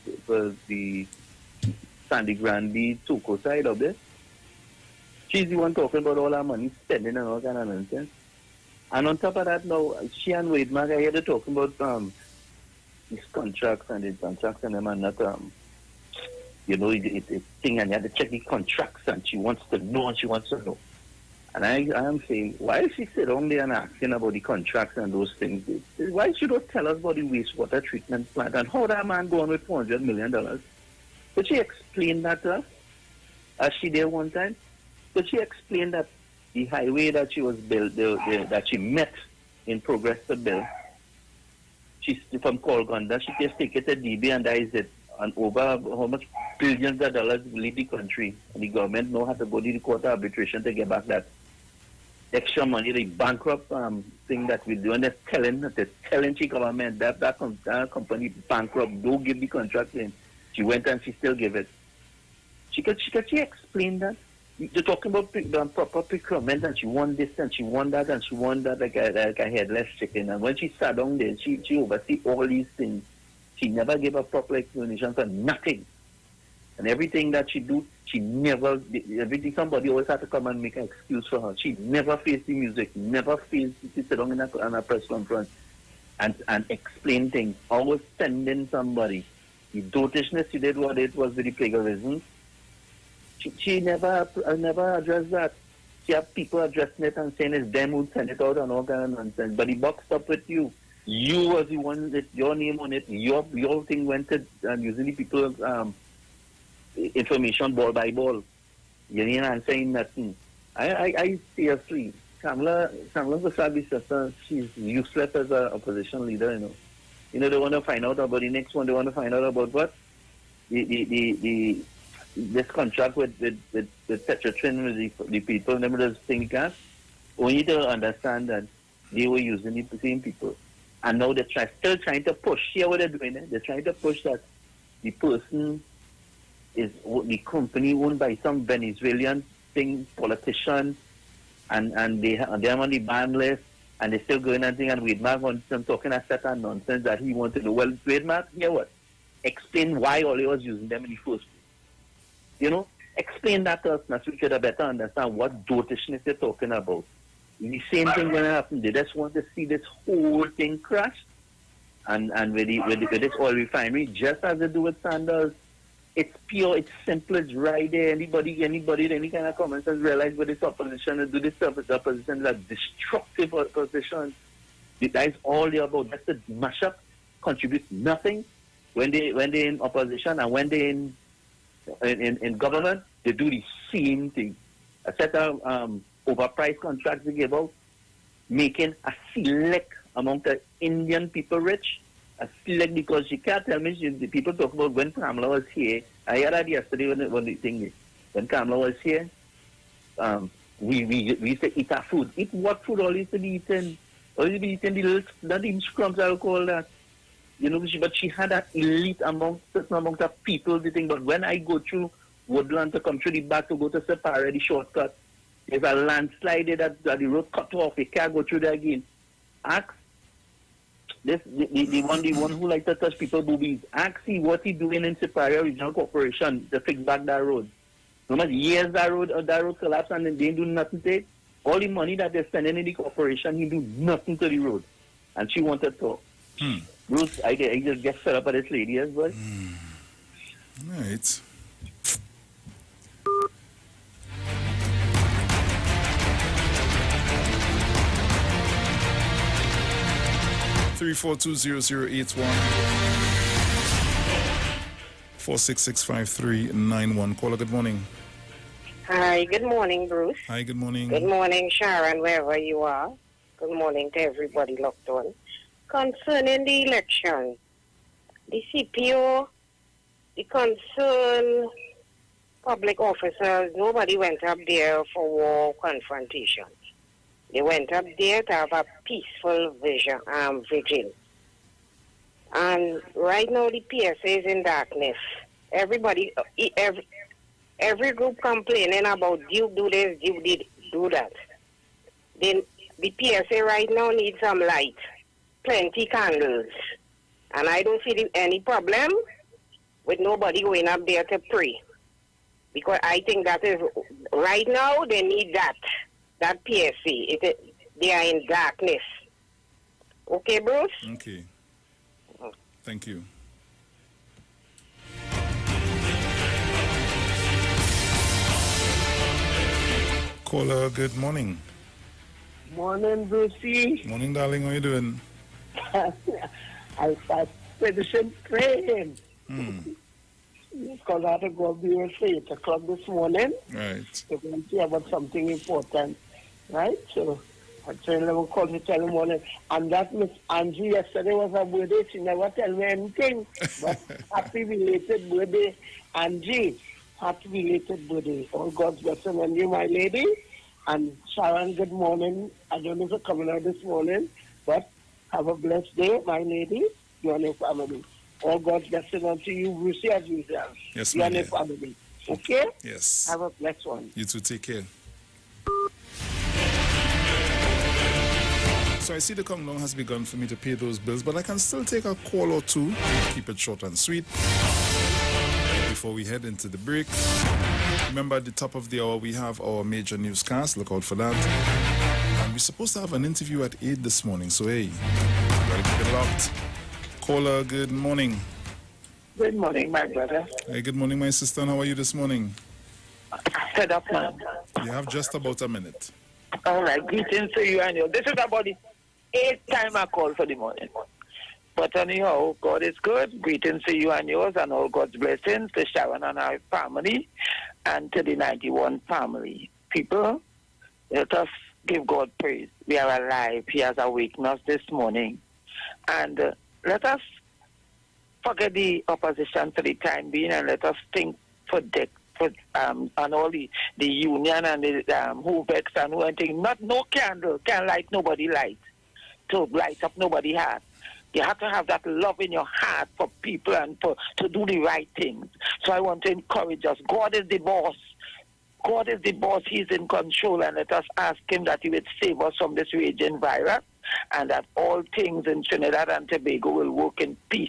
the Sandy Grande, Toko side of it. She's the one talking about all our money spending and all kind of nonsense. And on top of that now, she and Wade Mark, I hear they talking about these contracts and them and not, it's thing, and you have to check the contracts and she wants to know. And I am saying, why she sit down there and asking about the contracts and those things? Why should she tell us about the wastewater treatment plant and how that man going with $400 million? Could she explain that to us? As she did one time? Could she explain that the highway that she was built, that she met in progress to build, she's from Colgonda, she just take it to DB and that is it. And over how much billions of dollars leave the country. And the government now has to go to the court of arbitration to get back that extra money, the bankrupt thing that we do. And they're telling the government that company bankrupt, don't give the contract in. She went and she still gave it. She explain that? They're talking about proper procurement and she won this and she won that and she won that like a headless chicken. And when she sat down there, she oversee all these things. She never gave a proper explanation for nothing. And everything that she do, everything, somebody always had to come and make an excuse for her. She never faced the music, never faced to sit down in a press conference and explain things. Always sending somebody. The dotishness she did what it was with the plagiarism. She never addressed that. She had people addressing it and saying it's them who send it out and all kind of nonsense. But the box stopped with you. You was the one that your name on it. Your thing went to using the people's information ball by ball. You ain't answering nothing. I seriously, Kamala Wasabi's sister, she's useless as an opposition leader. They want to find out about the next one. They want to find out about what this contract with Tetratrin with the people. Remember this thing, guys? We need to understand that they were using the same people. And now they're still trying to push. Here what they're doing, they're trying to push that the person is the company owned by some Venezuelan politician, and they're on the ban list, and they're still going and thing, and Wade Mark wants them talking a set of nonsense that he wanted to know. Well, Wade Mark, hear what? Explain why Oli was using them in the first place. Explain that to us, so we could better understand what dotishness they're talking about. The same thing going to happen. They just want to see this whole thing crash. And with this oil refinery, just as they do with Sanders, it's pure, it's simple, it's right there. Anybody, any kind of common sense realize what this opposition is, do this stuff with opposition, that destructive opposition. That is all they're about. Just to mash up, contribute nothing. When they in opposition and when they in government, they do the same thing. A set of overpriced contracts they give out, making a select among the Indian people rich, a select because she can't tell me, the people talk about when Kamala was here. I heard that yesterday when the thing is, when Kamala was here, we used to eat our food. Eat what food all used to be eaten? All used to be eaten the little, not even scrubs, I'll call that. But she had that elite among the people, the thing. But when I go through Woodland to come through the back to go to Sapara, the shortcut, there's a landslide there that the road cut off. You can't go through there again. Ask this the one who like to touch people boobies. Ask see what he doing in Superior Regional Corporation to fix back that road. No matter years that road collapsed and they didn't do nothing to it. All the money that they're spending in the corporation, he do nothing to the road. And she wanted to. Bruce, I just get fed up at this lady as well. Right. (3420081) 4665391. Caller, good morning. Hi, good morning, Bruce. Hi, good morning. Good morning, Sharon, wherever you are. Good morning to everybody locked on. Concerning the election, the CPO, the concerned public officers, nobody went up there for war confrontations. They went up there to have a peaceful vigil. And right now the PSA is in darkness. Everybody, every group complaining about Duke do this, Duke did do that. Then the PSA right now needs some light, plenty candles. And I don't see any problem with nobody going up there to pray. Because I think that is, right now they need that PSA. They are in darkness. Okay, Bruce? Okay. Thank you. Caller, good morning. Morning, Brucey. Morning, darling. How you doing? I finishing praying. Because I had to go be with 8 o'clock this morning. Right. To go and see about something important. Right? So I tell them, call me, tell them morning. And that Miss Angie yesterday was her birthday. She never tell me anything. But happy belated birthday, Angie. Happy belated birthday. All God's blessing on you, my lady. And Sharon, good morning. I don't know if you're coming out this morning, but have a blessed day, my lady. You and your family. All God's blessing unto you, Brucey, as usual. Yes, you my and your dear. family. Okay? Yes. Have a blessed one. You too, take care. So I see the countdown has begun for me to pay those bills, but I can still take a call or two. Keep it short and sweet. Before we head into the break, remember at the top of the hour we have our major newscast. Look out for that. And we're supposed to have an interview at 8 this morning, so hey, gotta keep it locked. Caller, good morning. Good morning, my brother. Hey, good morning, my sister. And how are you this morning? Set up, man. You have just about a minute. All right, greetings to you and you. This is about the 8th time I call for the morning. But anyhow, God is good. Greetings to you and yours and all God's blessings to Sharon and our family and to the 91 family. People, let us give God praise. We are alive. He has awakened us this morning. And let us forget the opposition for the time being and let us think for and all the union and the who vex and who anything. No candle can light nobody light. To light up nobody heart. You have to have that love in your heart for people and to do the right things. So I want to encourage us. God is the boss. God is the boss. He's in control. And let us ask him that he would save us from this raging virus and that all things in Trinidad and Tobago will work in peace.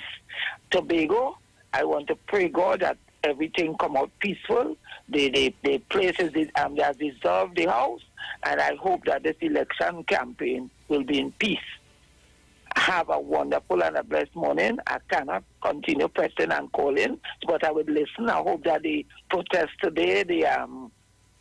Tobago, I want to pray, God, that everything come out peaceful. The places they have dissolved the house. And I hope that this election campaign will be in peace. Have a wonderful and a blessed morning. I cannot continue pressing and calling, but I would listen. I hope that the protest today, the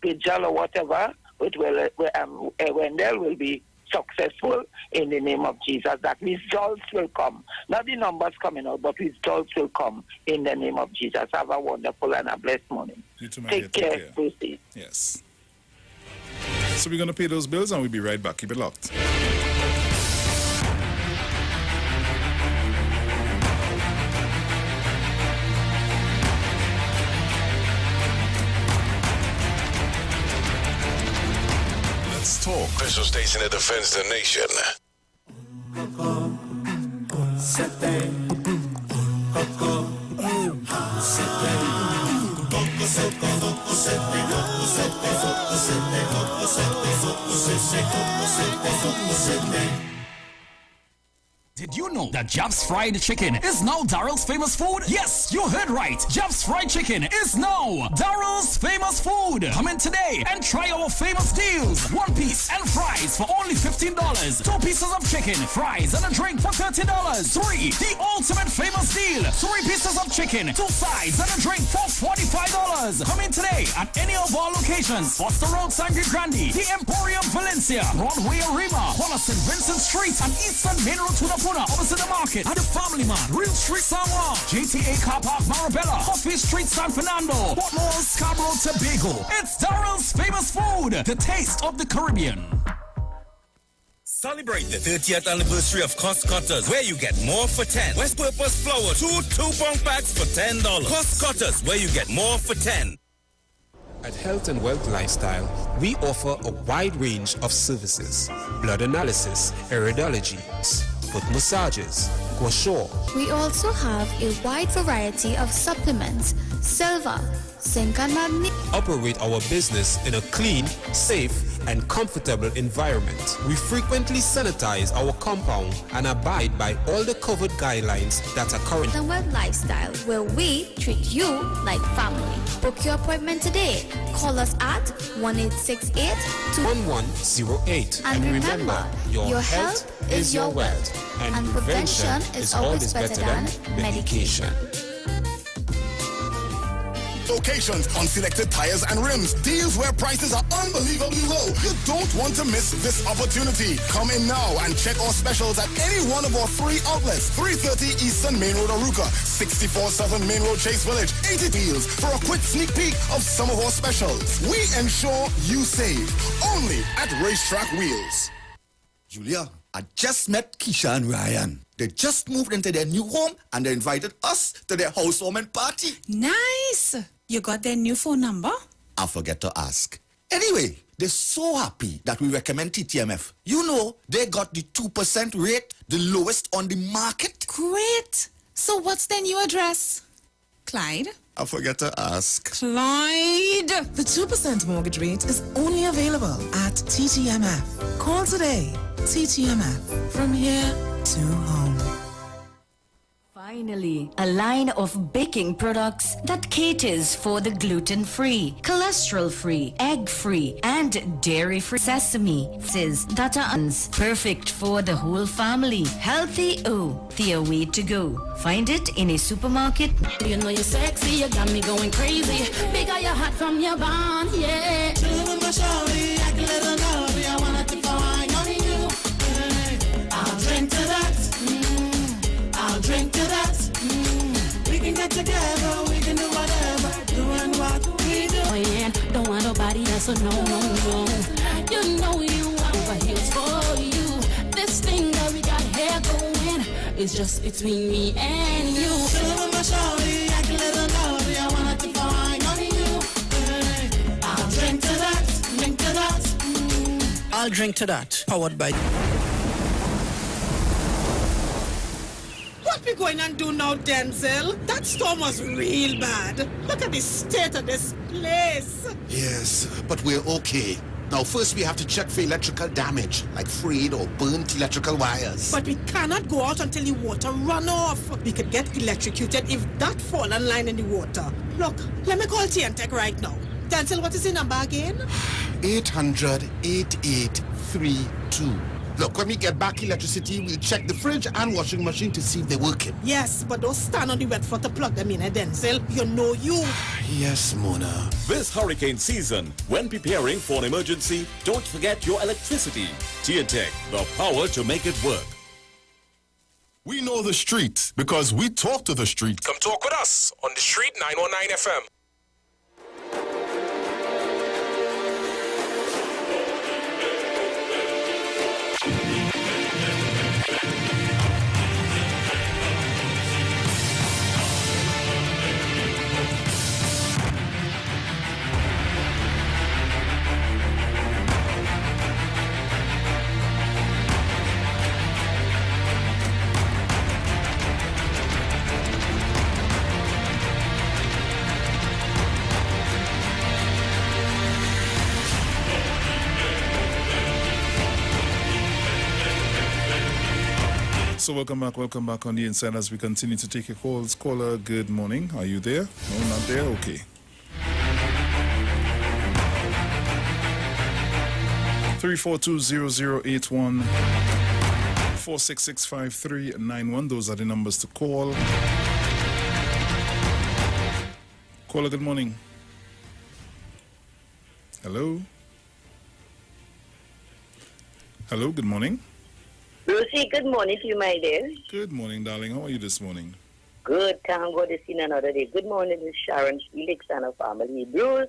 vigil or whatever, with Wendell will be successful in the name of Jesus. That results will come. Not the numbers coming out, but results will come in the name of Jesus. Have a wonderful and a blessed morning. You too, my Take dear. care. Brucey. Yes. So we're going to pay those bills and we'll be right back. Keep it locked. Let's talk. Official station that defends the nation. Did you know that Jobs Fried Chicken is now Darrell's famous food? Yes, you heard right. Jobs Fried Chicken is now Darrell's famous food. Come in today and try our famous deals. 1 piece and fries for only $15. 2 pieces of chicken, fries, and a drink for $30. 3, the ultimate famous deal. 3 pieces of chicken, 2 sides, and a drink for $45. offers. Come in today at any of our locations. Foster Road, Sangre Grande, the Emporium Valencia, Broadway Arima, Wallace St. Vincent Street, and Eastern Main Road to Puna, opposite the market, at the Family Man, Real Street San Juan, JTA Car Park Marabella, Coffee Street San Fernando, Port Moore, Scarborough, Tobago. It's Daryl's famous food, the taste of the Caribbean. Celebrate the 30th anniversary of Cost Cutters, where you get more for 10. West Purpose flour, two-pound packs for $10. Cost Cutters, where you get more for 10. At Health and Wealth Lifestyle, we offer a wide range of services: blood analysis, iridology, foot massages, gua sha. We also have a wide variety of supplements, silver, zinc and magnesium. Operate our business in a clean, safe, and comfortable environment. We frequently sanitize our compound and abide by all the COVID guidelines that are current. The Wealth Lifestyle, where we treat you like family. Book your appointment today. Call us at 1-868-1108. And remember, your health is your wealth. And prevention is always better than medication. Locations on selected tires and rims. Deals where prices are unbelievably low. You don't want to miss this opportunity. Come in now and check our specials at any one of our 3 outlets. 330 Eastern Main Road, Aruka. 64 Southern Main Road, Chase Village. 80 deals for a quick sneak peek of some of our specials. We ensure you save. Only at Racetrack Wheels. Julia, I just met Keisha and Ryan. They just moved into their new home and they invited us to their housewarming party. Nice. You got their new phone number? I forget to ask. Anyway, they're so happy that we recommend TTMF. You know, they got the 2% rate, the lowest on the market. Great. So what's their new address? Clyde? I forget to ask. Clyde! The 2% mortgage rate is only available at TTMF. Call today. TTMF. From here to home. Finally, a line of baking products that caters for the gluten-free, cholesterol-free, egg-free, and dairy-free sesame that are perfect for the whole family. Healthy the way to go. Find it in a supermarket. You know you're sexy, you got me going crazy. Bigger your heart from your bond, yeah. Chillin' my shawty, I can let her know. I wanna keep fine on you. I'll drink to that. I'll drink to that. We can get together, we can do whatever, doing what we do. Oh yeah, don't want nobody else, so no. You know you want over heels for you. This thing that we got here going is just between me and you. Chillin' my shawty, I can let her know. I wanna keep fine on you. I'll drink to that, drink to that. I'll drink to that. Powered by... What we going and do now, Denzel? That storm was real bad. Look at the state of this place. Yes, but we're okay. Now, first we have to check for electrical damage, like frayed or burnt electrical wires. But we cannot go out until the water run off. We could get electrocuted if that fallen line in the water. Look, let me call TNTech right now. Denzel, what is the number again? 800-8832. Look, when we get back electricity, we'll check the fridge and washing machine to see if they're working. Yes, but don't stand on the wet floor to plug them in, Denzel. You know you. Yes, Mona. This hurricane season, when preparing for an emergency, don't forget your electricity. TNTech, the power to make it work. We know the street because we talk to the street. Come talk with us on the street 919 FM. So welcome back on the Inside as we continue to take your calls. Caller, good morning. Are you there? No, not there? Okay. 342-0081, 466-5391. Those are the numbers to call. Caller, good morning. Hello? Hello, good morning. Lucy, good morning to you, my dear. Good morning, darling. How are you this morning? Good, thank God it's in another day. Good morning, Miss Sharon Felix and her family. Bruce,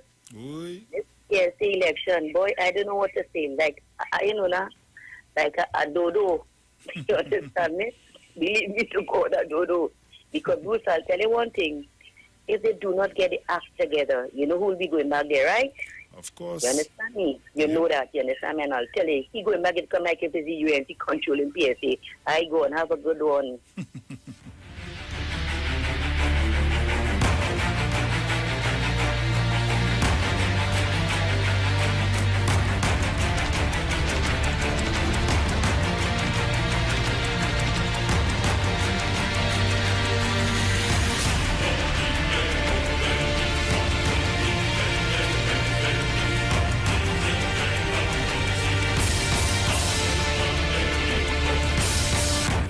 yes, the election, boy, I don't know what to say. Like, you know, like a dodo. You understand me? Believe me to God, a dodo. Because, Bruce, I'll tell you one thing. If they do not get the act together, you know who will be going back there, right? Of course. You understand me? You know that, you understand me? And I'll tell you, he going back and come like if it's the UNC controlling PSA. I go and have a good one.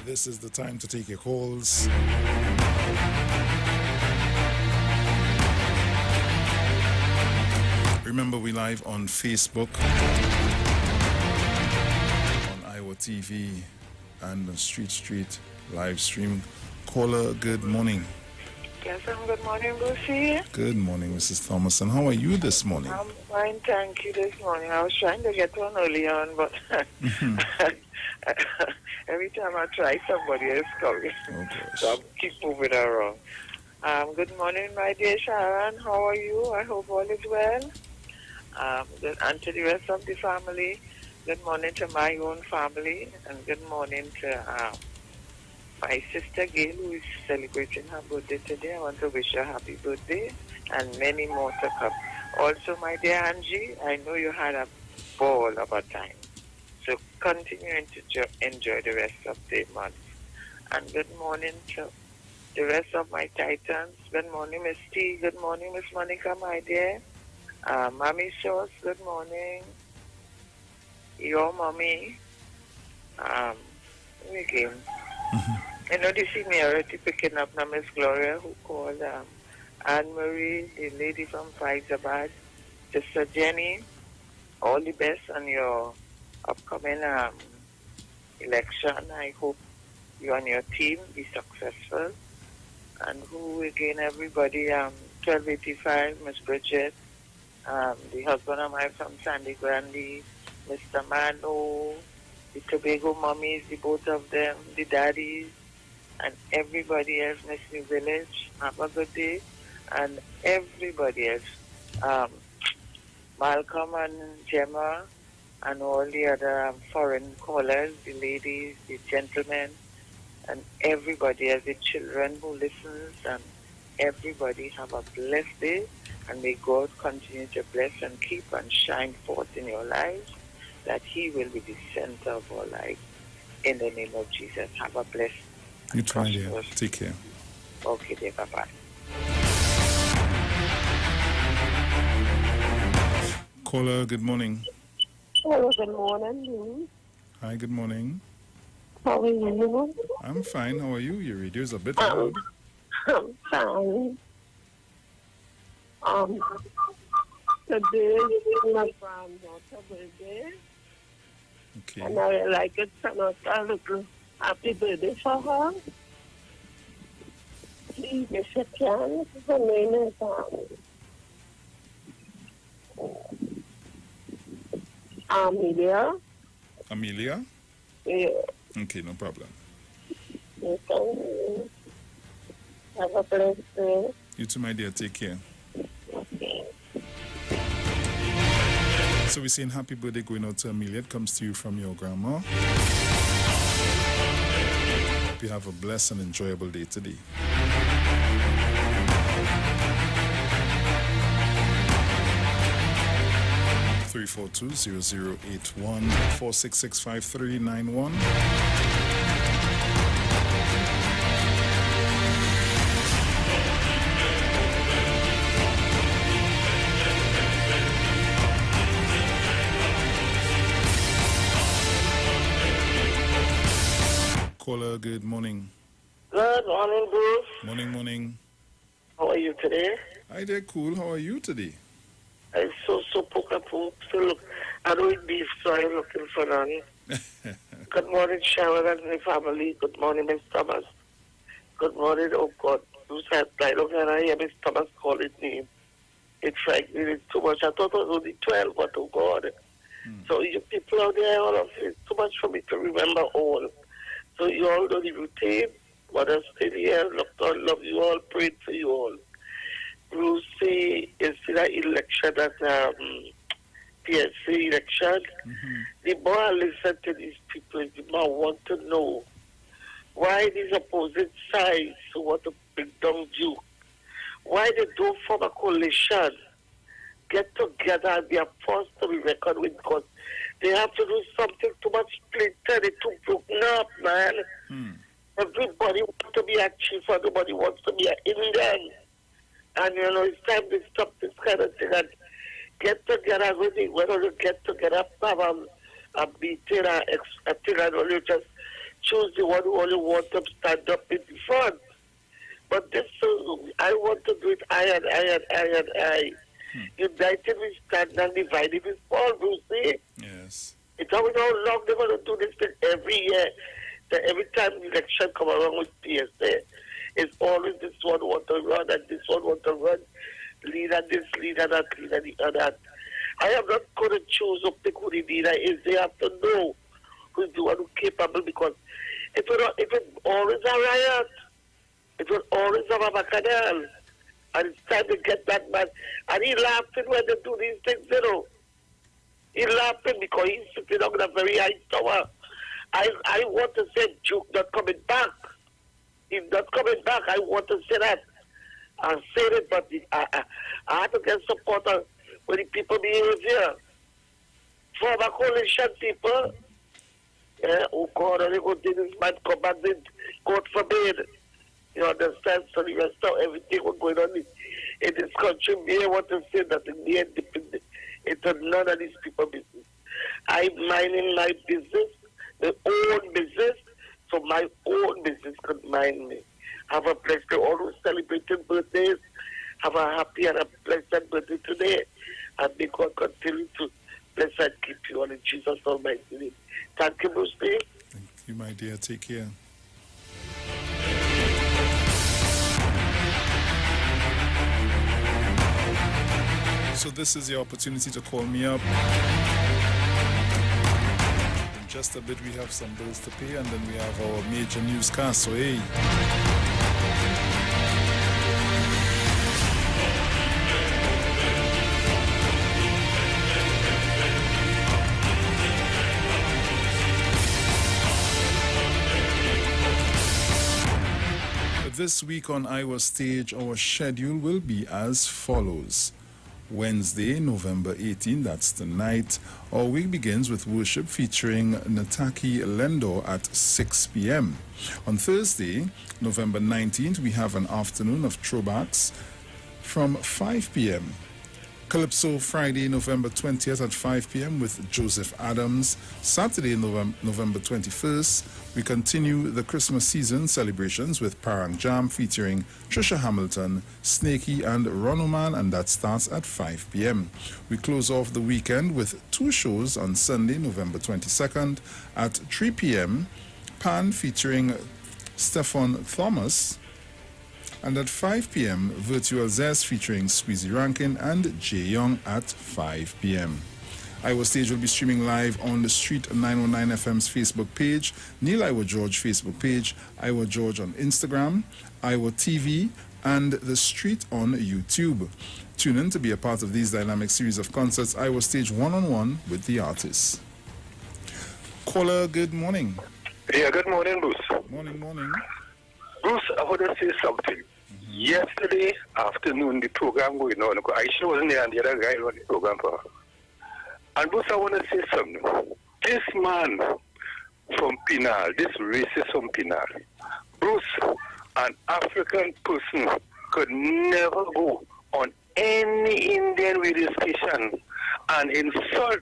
This is the time to take your calls. Remember, we live on Facebook, on Iwer TV, and on Street live stream. Caller, good morning. Yes, good morning, Lucy. Good morning, Mrs. Thomason. How are you this morning? I'm fine, thank you, this morning. I was trying to get one early on, but every time I try, somebody else coming. So I keep moving around. Good morning, my dear Sharon. How are you? I hope all is well. And to the rest of the family, good morning to my own family, and good morning to my sister Gail, who is celebrating her birthday today. I want to wish her a happy birthday and many more to come. Also, my dear Angie, I know you had a ball of a time. So continuing to enjoy the rest of the month. And good morning to the rest of my Titans. Good morning, Miss T. Good morning, Miss Monica, my dear. Mommy Sauce, good morning. Your mommy. Again. You know, this is me already picking up now, Miss Gloria, who called Anne-Marie, the lady from Vybez, Sister Jenny. All the best on your upcoming election. I hope you and your team be successful. And who again, everybody, 1285, Miss Bridget, the husband of mine from Sandy Grande, Mr. Mano, the Tobago mummies, the both of them, the daddies, and everybody else, Miss New Village. Have a good day. And everybody else, Malcolm and Gemma, and all the other foreign callers, the ladies, the gentlemen, and everybody else, the children who listens, and everybody have a blessed day, and may God continue to bless and keep and shine forth in your lives, that He will be the center of our life. In the name of Jesus, have a blessed. You try, dear. Take care. Okay, dear. Bye-bye. Caller, good morning. Hello, good morning. Hi, good morning. How are you? I'm fine. How are you? Your radio's a bit loud. I'm fine. Today is my granddaughter's birthday. Okay. And I would like to send out a little happy birthday for her. Please, if you can, her name is Amelia. Amelia? Yeah. Okay, no problem. You can have a blessed day. You too, my dear. Take care. Okay. So we're saying happy birthday going out to Amelia. It comes to you from your grandma. Hope you have a blessed and enjoyable day today. (342-0081) 466-5391. Caller, good morning. Good morning, Bruce. Morning. How are you today? Hi there, cool. How are you today? I saw so poker poop. So look, I don't eat beef, so I'm looking for none. Good morning, Sharon and my family. Good morning, Miss Thomas. Good morning, oh God. You said, I don't hear Miss Thomas call his name. It frightened me too much. I thought it was only 12, but oh God. So you people out there, all of it, too much for me to remember all. So you all know the routine. Mother still here. Love you all. Prayed for you all. Bruce, you see that election, that PSC election. The more I listen to these people, the more I want to know why these opposite sides want to bring down Duke. Why they don't form a coalition, get together and be a force to be reckoned with, because they have to do something too much splintered, too broken up, man. Everybody wants to be a chief, everybody wants to be an Indian. And you know, it's time to stop this kind of thing and get together with it. Whether you get together, have a meeting, a thing, and you just choose the one who only wants to stand up in the front. But this, I want to do it I. United we stand and divided we fall, you see? Yes. It's how long they're going to do this thing every year. That every time the election come around with PSA, it's always this one want to run and this one want to run. Leader this, leader that, leader the other. I am not going to choose or pick who the leader is. They have to know who's the one who's capable, because it will always a riot. It will always have a bacchanal. And it's time to get that man. And he's laughing when they do these things, you know. He's laughing because he's sitting on a very high tower. I want to say Duke not coming back. He's not coming back. I want to say that. I said it, but I have to get support with the people behavior. Former coalition people, oh God, and they go do this man come back, then God forbid. You understand? So the rest of everything what's going on in this country, me want to say that in the end, it's none of these people's business. I'm minding my business, my own business, so my own business could mind me. Have a blessed day. Always celebrating birthdays. Have a happy and a blessed birthday today. And may God continue to bless and keep you all in Jesus' almighty name. Thank you, Bruce. Thank you, my dear. Take care. So this is your opportunity to call me up. In just a bit we have some bills to pay, and then we have our major newscast. So hey. This week on Iwer Stage, our schedule will be as follows. Wednesday, November 18, that's tonight, our week begins with worship featuring Nataki Lendo at 6 p.m. On Thursday, November 19th, we have an afternoon of throwbacks from 5 p.m. Calypso Friday, November 20th at 5 p.m. with Joseph Adams. Saturday, November 21st, we continue the Christmas season celebrations with Parang Jam featuring Trisha Hamilton, Snakey and Ronoman, and that starts at 5 p.m. We close off the weekend with two shows on Sunday, November 22nd at 3 p.m. Pan featuring Stefan Thomas, and at 5 p.m., Virtual Zess featuring Squeezy Rankin and Jay Young at 5 p.m. Iwer Stage will be streaming live on the Street 919 FM's Facebook page, Neil Iwer George Facebook page, Iwer George on Instagram, Iwer TV, and The Street on YouTube. Tune in to be a part of these dynamic series of concerts, Iwer Stage one-on-one with the artists. Caller, good morning. Yeah, good morning, Bruce. Morning. Bruce, I want to say something. Yesterday afternoon, the program going on, I sure wasn't there, and the other guy on the program for her. And Bruce, I want to say something. This man from Pinal, this racist from Pinal, Bruce, an African person could never go on any Indian radio station and insult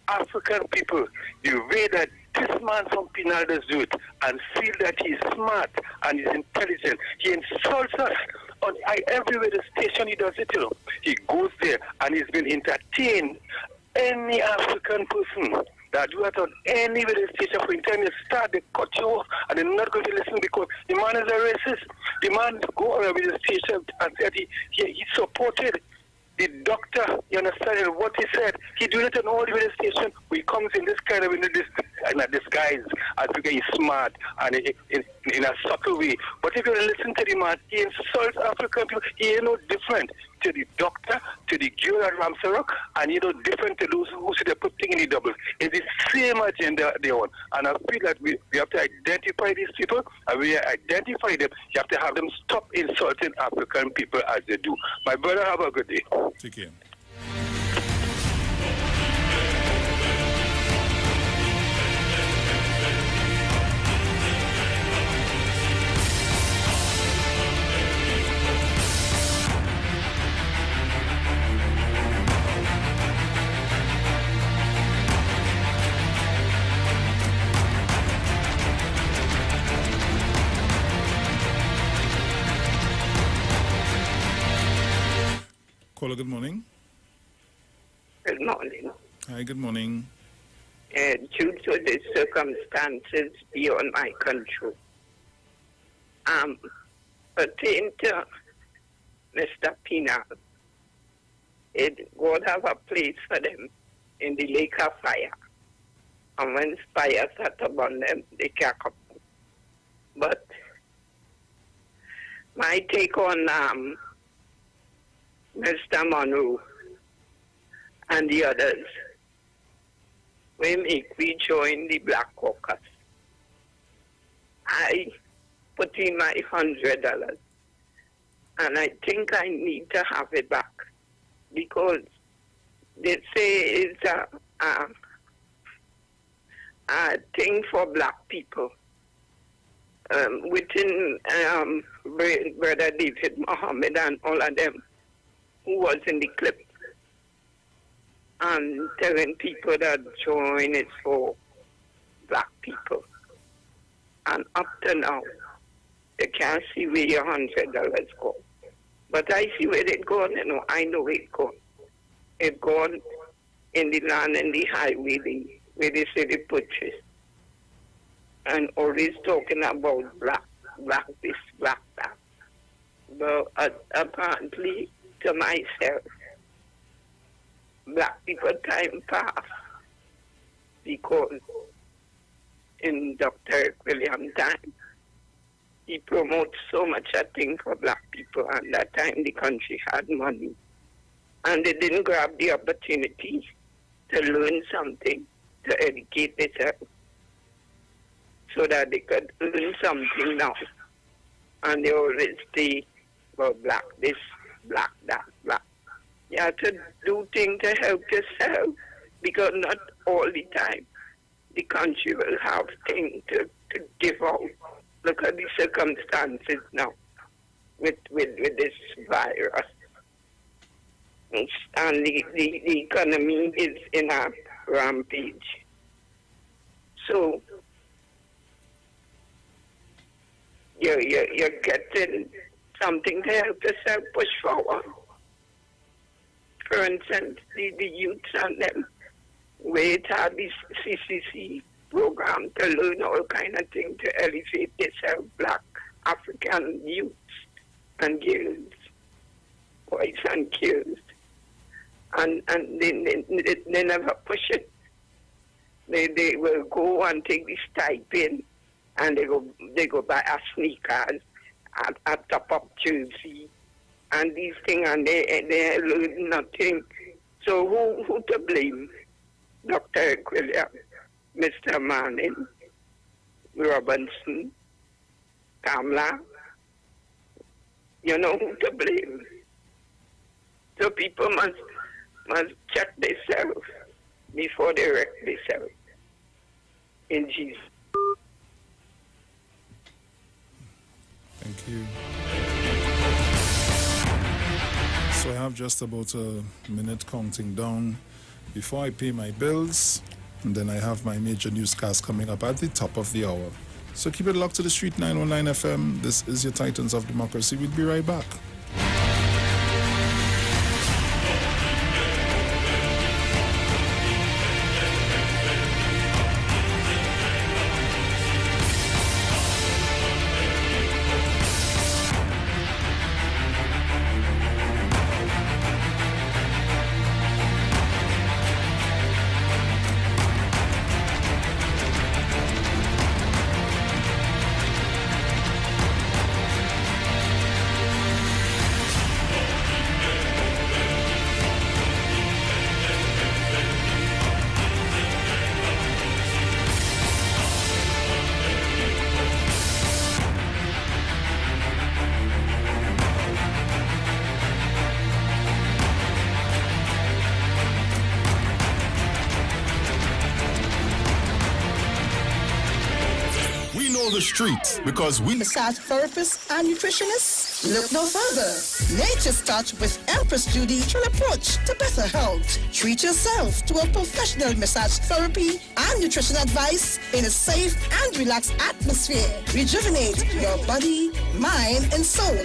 African people the way that this man from Pinal does do it, and feel that he's smart and he's intelligent. He insults us on everywhere the station he does it, you know. He goes there and he's been entertained. Any African person that you are on any radio station for time you start, they cut you off and they're not going to listen because the man is a racist. The man go on a radio station and said he supported the doctor, you understand what he said. He do it on all the radio station. He comes in this kind of in a disguise as because he's smart and in a subtle way. But if you listen to the man, he insults African people. He ain't no different to the doctor, to the girl at Ramsarok, and you know different to those who see they put things in the double. It's the same agenda they own. And I feel that we have to identify these people, and we identify them. You have to have them stop insulting African people as they do. My brother, have a good day. Take care. Caller, good morning. Good morning. Hi, good morning. Due to the circumstances beyond my control, pertain to Mr. Pina, it would have a place for them in the lake of fire. And when fire start upon them, they can't come. But my take on Mr. Monroe and the others, we join the Black Caucus. I put in my $100, and I think I need to have it back because they say it's a thing for black people. Within Brother David Muhammad and all of them who was in the clip, and telling people that join is for black people. And up to now, they can't see where your $100 go. But I see where it gone, you know, I know it gone. It gone in the land and the highway, where they say they purchase. And always talking about black this, black that. But apparently, to myself, black people time pass because in Dr. William time, he promotes so much a thing for black people, and that time the country had money. And they didn't grab the opportunity to learn something, to educate themselves, so that they could learn something now. And they always say, well, black this, black that, black. You have to do things to help yourself, because not all the time the country will have things to give out. Look at the circumstances now with this virus. And the economy is in a rampage. So you're getting something to help yourself push forward. For instance, the youths and them, where it had this CCC program to learn all kind of things to elevate themselves, black African youths and girls, boys and girls. And they never push it. They will go and take this stipend, and they go buy a sneakers, a top-up jersey, and these things, and they learn nothing. So who to blame? Dr. William, Mr. Manning, Robinson, Kamala? You know who to blame. So people must check themselves before they wreck themselves. In Jesus. Thank you. So I have just about a minute counting down before I pay my bills, and then I have my major newscast coming up at the top of the hour. So keep it locked to the Street 919 FM. This is your Titans of Democracy. We'll be right back. the street because we massage therapists and nutritionists. Look no further. Nature's Touch with Empress Judy will approach to better health. Treat yourself to a professional massage therapy and nutrition advice in a safe and relaxed atmosphere. Rejuvenate your body, mind, and soul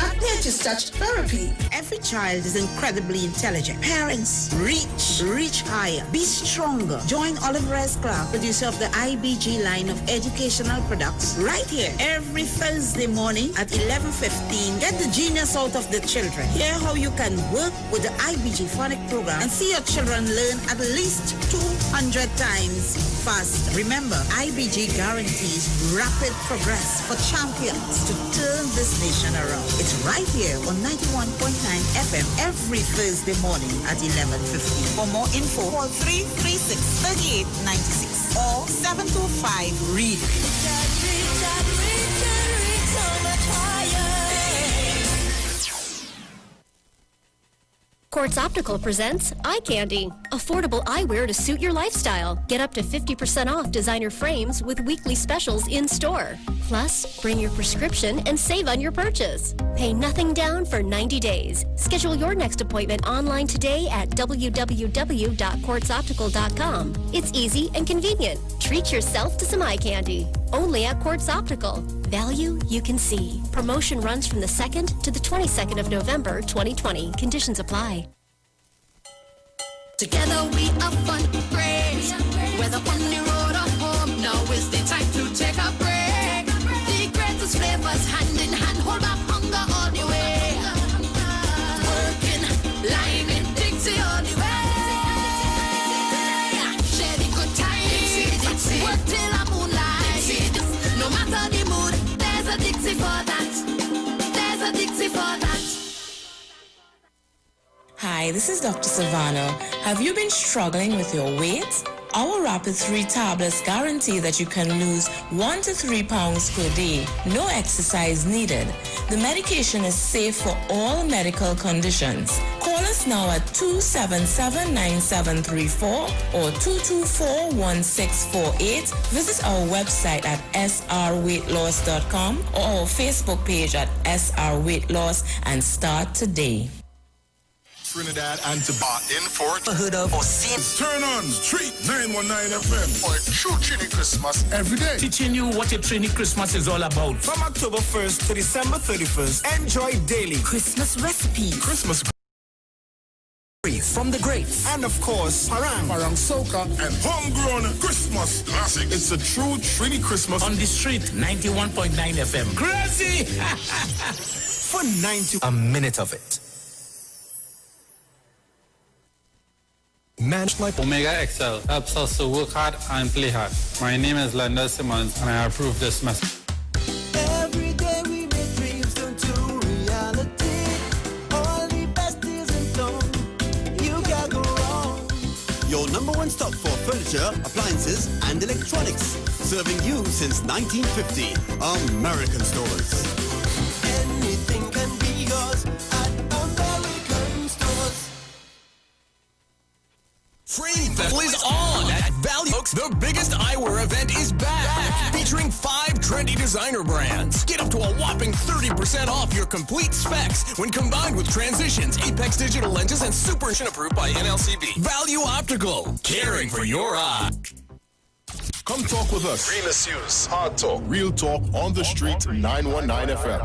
at Nature's Touch Therapy. Every child is incredibly intelligent. Parents, reach higher. Be stronger. Join Olive Rice Club, producer of the IBG line of educational products, right here every Thursday morning at 11:15. Get the genius out of the children. Hear how you can work with the IBG phonic program and see your children learn at least 200 times faster. Remember, IBG guarantees rapid progress for champions to turn this nation around. It's right here on 91.9 FM every Thursday morning at 11:15. For more info, call 336-3896 or 725-READ. Quartz Optical presents Eye Candy, affordable eyewear to suit your lifestyle. Get up to 50% off designer frames with weekly specials in store. Plus, bring your prescription and save on your purchase. Pay nothing down for 90 days. Schedule your next appointment online today at www.quartzoptical.com. It's easy and convenient. Treat yourself to some eye candy. Only at Quartz Optical. Value you can see. Promotion runs from the 2nd to the 22nd of November 2020. Conditions apply. Together we are fun great. Whether on the road or home, now is the time to take a break. The greatest flavors hand in hand, hold back hunger all the way. Working, lime and Dixie all the way. Share the good times, work till the moonlight. No matter the mood, there's a Dixie for that. There's a Dixie for that. Hi, this is Dr. Savannah. Have you been struggling with your weight? Our Rapid 3 tablets guarantee that you can lose 1 to 3 pounds per day. No exercise needed. The medication is safe for all medical conditions. Call us now at 277-9734 or 224-1648. Visit our website at srweightloss.com or our Facebook page at srweightloss and start today. Trinidad and Tobago in for heard of or seen. Turn on Street 919 FM for a true Trini Christmas every day. Teaching you what a Trini Christmas is all about. From October 1st to December 31st, enjoy daily Christmas recipes. Christmas from the greats. And of course, parang soca, and homegrown Christmas classics. It's a true Trini Christmas on the street 91.9 FM. Crazy! For 90 a minute of it. Managed like Omega XL helps us to work hard and play hard. My name is Linda Simmons and I approve this message. Every day we make dreams come to reality. All the best is in town. You can't go wrong. Your number one stop for furniture, appliances, and electronics. Serving you since 1950. American Stores. Anything can be yours at American Stores. Frame Festival is on at Value. Folks, the biggest eyewear event is back, featuring 5 trendy designer brands. Get up to a whopping 30% off your complete specs when combined with Transitions, Apex digital lenses, and Super approved by NLCB. Value Optical, caring for your eye. Come talk with us. Real issues, hard talk, real talk on the street 919 FM.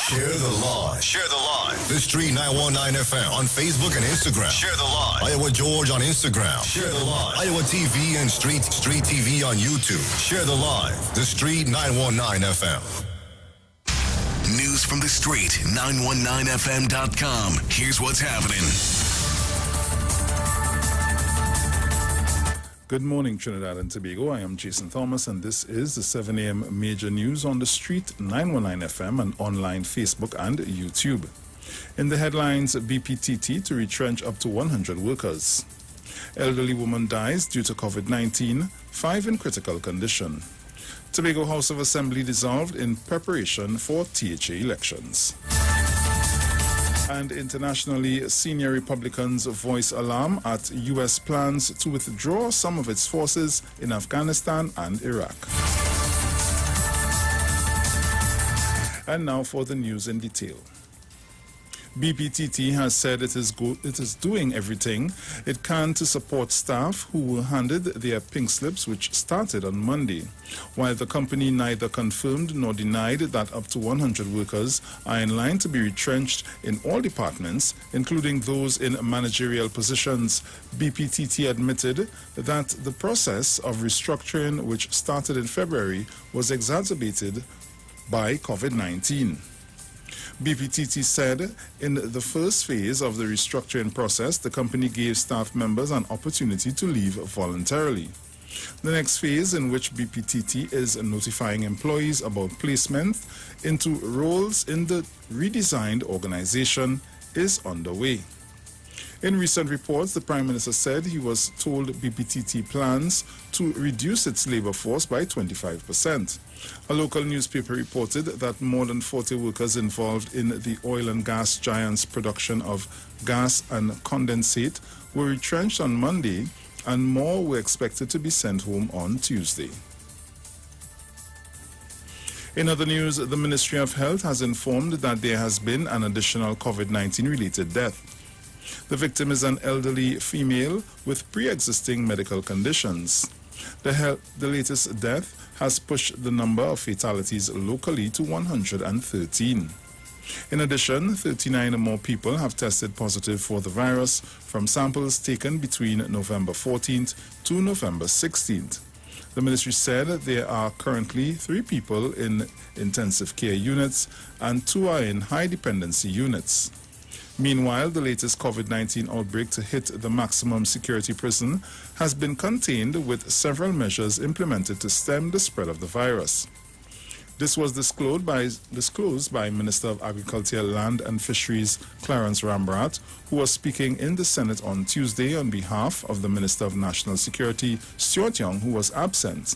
Share the live. Share the live. The Street 919 FM on Facebook and Instagram. Share the live. Iwer George on Instagram. Share the live. Iwer TV and Street TV on YouTube. Share the live. The Street 919 FM. News from the street, 919fm.com. Here's what's happening. Good morning, Trinidad and Tobago. I am Jason Thomas, and this is the 7 a.m. Major News on the Street, 919 FM, and online Facebook and YouTube. In the headlines, BPTT to retrench up to 100 workers. Elderly woman dies due to COVID-19, 5 in critical condition. Tobago House of Assembly dissolved in preparation for TEEJAH elections. And internationally, senior Republicans voice alarm at U.S. plans to withdraw some of its forces in Afghanistan and Iraq. And now for the news in detail. BPTT has said it is doing everything it can to support staff who were handed their pink slips, which started on Monday. While the company neither confirmed nor denied that up to 100 workers are in line to be retrenched in all departments, including those in managerial positions, BPTT admitted that the process of restructuring, which started in February, was exacerbated by COVID-19. BPTT said in the first phase of the restructuring process, the company gave staff members an opportunity to leave voluntarily. The next phase, in which BPTT is notifying employees about placement into roles in the redesigned organization, is underway. In recent reports, the Prime Minister said he was told BPTT plans to reduce its labor force by 25%. A local newspaper reported that more than 40 workers involved in the oil and gas giant's production of gas and condensate were retrenched on Monday, and more were expected to be sent home on Tuesday. In other news, the Ministry of Health has informed that there has been an additional COVID-19 related death. The victim is an elderly female with pre-existing medical conditions. The latest death has pushed the number of fatalities locally to 113. In addition, 39 or more people have tested positive for the virus from samples taken between November 14th to November 16th. The ministry said there are currently 3 people in intensive care units and 2 are in high dependency units. Meanwhile, the latest COVID-19 outbreak to hit the maximum security prison has been contained with several measures implemented to stem the spread of the virus. This was disclosed by Minister of Agriculture, Land and Fisheries Clarence Rambrat, who was speaking in the Senate on Tuesday on behalf of the Minister of National Security, Stuart Young, who was absent.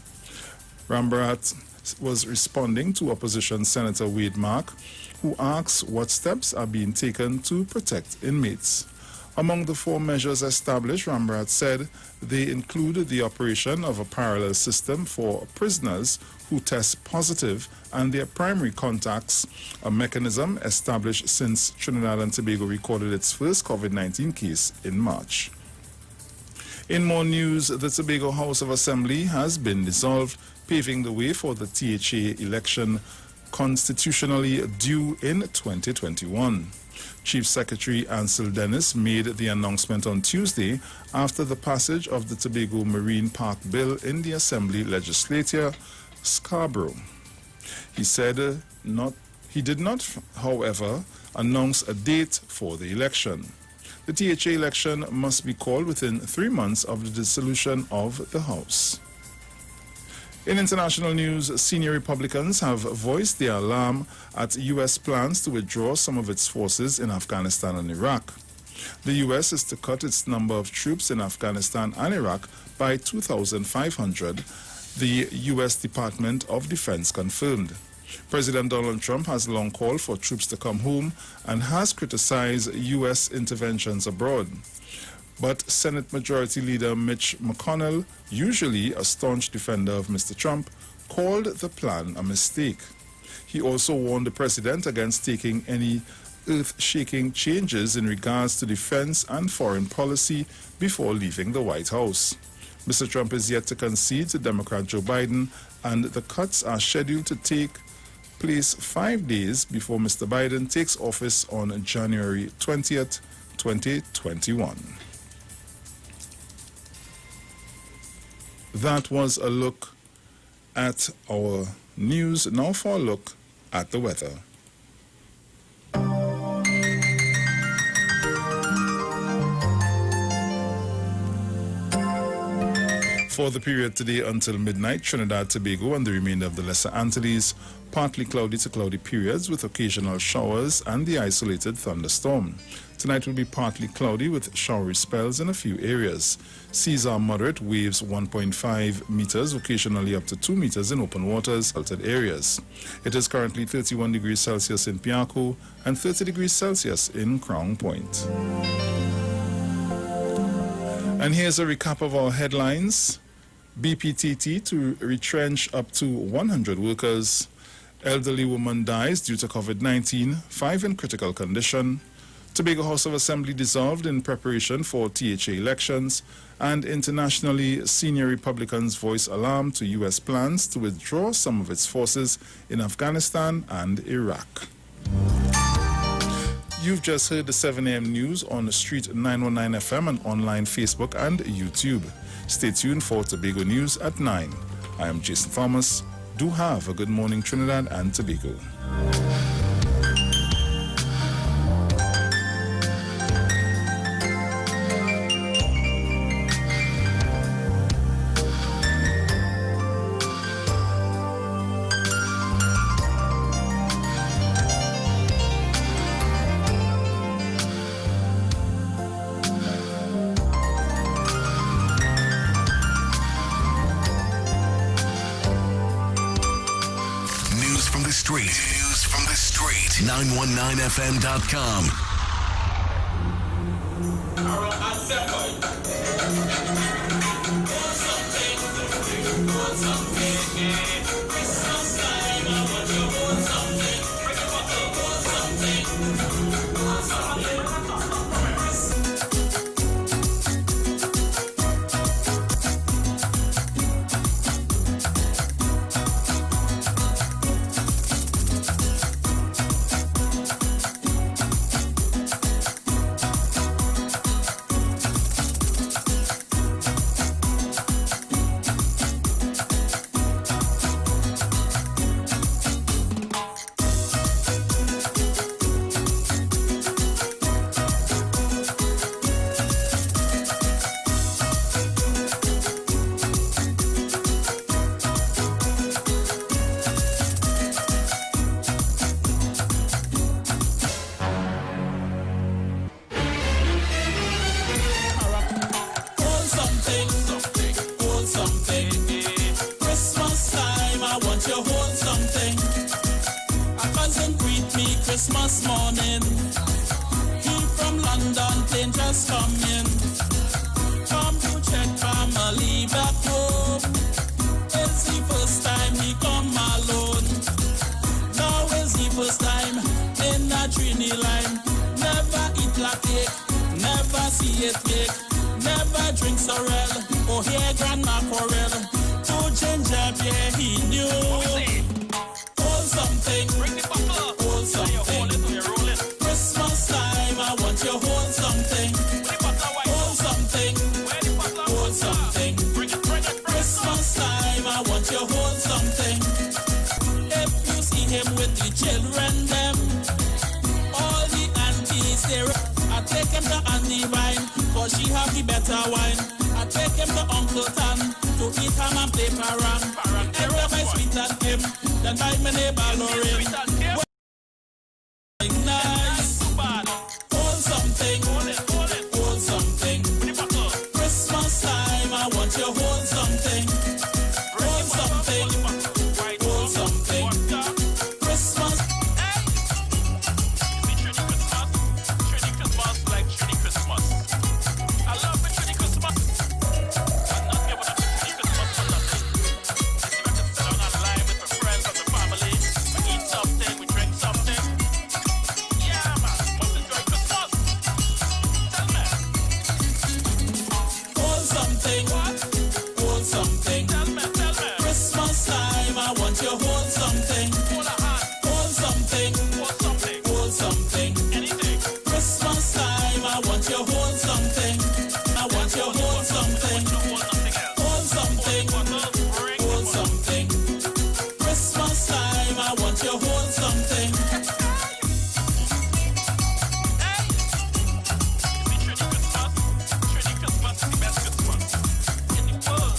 Rambrat was responding to opposition Senator Wade Mark, who asks what steps are being taken to protect inmates. Among the 4 measures established, Rambrat said they include the operation of a parallel system for prisoners who test positive and their primary contacts, a mechanism established since Trinidad and Tobago recorded its first COVID-19 case in March. In more news, the Tobago House of Assembly has been dissolved, paving the way for the TEEJAH election constitutionally due in 2021. Chief Secretary Ansel Dennis made the announcement on Tuesday after the passage of the Tobago Marine Park Bill in the Assembly Legislature, Scarborough. He said he did not, however, announce a date for the election. The TEEJAH election must be called within 3 months of the dissolution of the House. In international news, senior Republicans have voiced their alarm at U.S. plans to withdraw some of its forces in Afghanistan and Iraq. The U.S. is to cut its number of troops in Afghanistan and Iraq by 2,500, the U.S. Department of Defense confirmed. President Donald Trump has long called for troops to come home and has criticized U.S. interventions abroad. But Senate Majority Leader Mitch McConnell, usually a staunch defender of Mr. Trump, called the plan a mistake. He also warned the president against taking any earth-shaking changes in regards to defense and foreign policy before leaving the White House. Mr. Trump is yet to concede to Democrat Joe Biden, and the cuts are scheduled to take place 5 days before Mr. Biden takes office on January 20th, 2021. That was a look at our news. Now for a look at the weather. For the period today until midnight, Trinidad Tobago and the remainder of the Lesser Antilles, partly cloudy to cloudy periods with occasional showers and the isolated thunderstorm. Tonight will be partly cloudy with showery spells in a few areas. Seas are moderate, waves 1.5 meters, occasionally up to 2 meters in open waters, altered areas. It is currently 31 degrees Celsius in Piarco and 30 degrees Celsius in Crown Point. And here's a recap of our headlines. BPTT to retrench up to 100 workers. Elderly woman dies due to COVID-19, 5 in critical condition. Tobago House of Assembly dissolved in preparation for TEEJAH elections. And internationally, senior Republicans voice alarm to U.S. plans to withdraw some of its forces in Afghanistan and Iraq. You've just heard the 7 a.m. news on Street 919 FM and online Facebook and YouTube. Stay tuned for Tobago News at 9. I am Jason Thomas. Do have a good morning, Trinidad and Tobago. News from the street. 919fm.com. Christmas morning, he from London plane just come in. Come to check family back home. It's the first time he come alone. Now is the first time in a Trini line. Never eat black cake, never see it cake, never drink sorrel or hear grandma quarrel. To ginger beer he knew. Hold something, bring the bottle. Hold something. Christmas time, I want you hold something. Hold something. Hold something. Christmas time, I want you hold something. If you see him with the children, them, all the aunties there, I take him to Auntie Vine, cause she have the better wine. I take him to Uncle Tan to eat ham and play parang. Everybody sweet and him, then buy my neighbor Lorraine. Nice. Hold something. Hold something. Christmas time, I want you hold something. Hold something. Hold something. Christmas. Trini Christmas like Trini Christmas. I love it, Trini Christmas. I'm not giving up Trini Christmas for nothing. I can sit down and lie with my friends and my family. We eat something, we drink something. Yeah, man, must enjoy Christmas. Tell me. Hold something. Hold something. Tell me. Christmas time, I want you hold something. Hold a hand. Hold something. Hold something. Hold something. Anything. Christmas time, I want you hold something. I want you hold something. Hold something. Hold something. Christmas time, I want you hold something. Trini Christmas is the best Christmas in the world.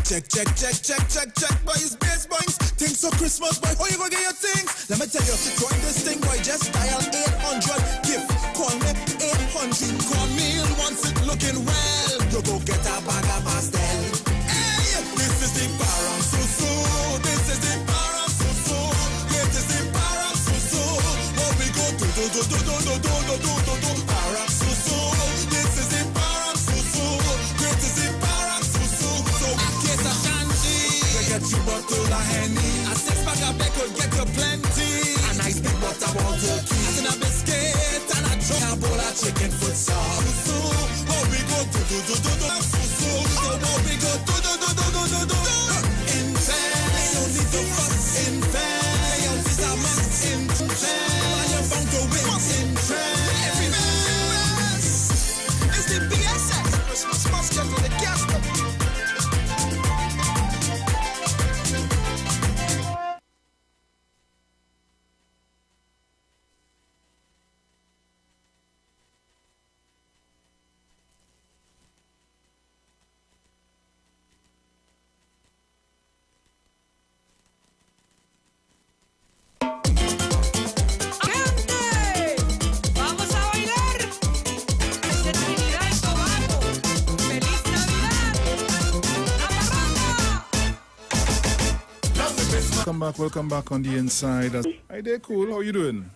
Check, boys, bass boys. Things for Christmas, boy. How you gonna get your things? Let me tell you, join this thing, boy. Just dial 800 gift. Call me 800. Call me once it looking well. You go get a bag of pastel. Hey, this is the Param Susu. This is the Param Susu. This is the Param Susu. What we go do Param Susu. This is the Param Susu. This is the Param Susu. So get a shanty. Get you bottle of Henny. A 6-pack of beck will get you plenty. A nice big butter ball turkey. And a biscuit and a drum. A bowl of chicken foot sauce. So what we go do Susu. So what we go do in fair. You need to fuss in fair. You need a must in fair. And you're bound to win in fair. Every mess is the BSS Christmas basket for the gas. ¡Vamos a bailar! ¡De Trinidad Tobago! ¡Feliz Navidad! Welcome back on the inside. Hi there, cool. How you doing?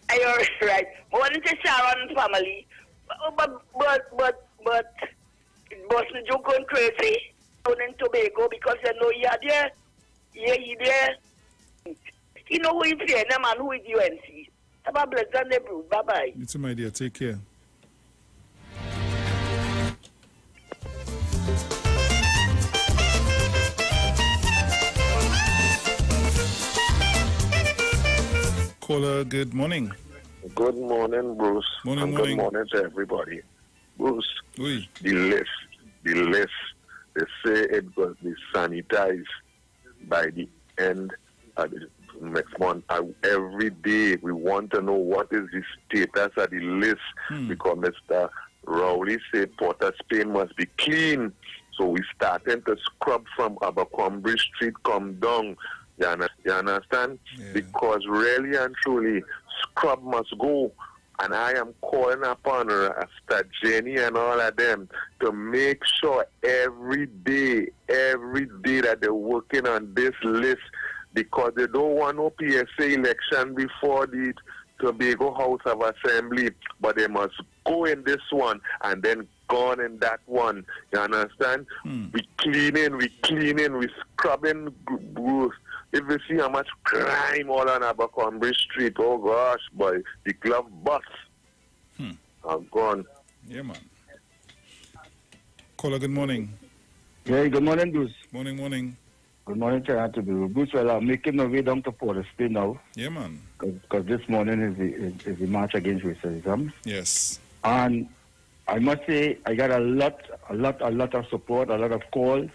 Are you right? Morning to Sharon family. But boss you going crazy down in Tobago because you know you're there. Yeah, you there. You know who is here, the man who is UNC. Have a blessed day, bro. Bye-bye. You too, my dear. Take care. Caller, good morning. Good morning, Bruce. Morning. Good morning to everybody. Bruce, oui. the list, they say it will be sanitized by the end of the next month. Every day we want to know what is the status of the list because Mr. Rowley said Port of Spain must be clean. So we starting to scrub from Abercrombie Street, come down. You understand? Yeah. Because really and truly, scrub must go. And I am calling upon Rasta Jenny and all of them to make sure every day that they're working on this list because they don't want no PSA election before the Tobago House of Assembly, but they must go in this one and then gone in that one. You understand? We cleaning, we scrubbing. If you see how much crime all on Abercrombie Street, oh gosh, boy, the glove bust. I'm gone. Yeah, man. Caller, good morning. Yeah, good morning, Bruce. Morning. Good morning, Trinidad Tobago. Bruce, well, I'm making my way down to Port of Spain now. Yeah, man. Because this morning is the march against racism. Yes. And I must say, I got a lot of support, a lot of calls.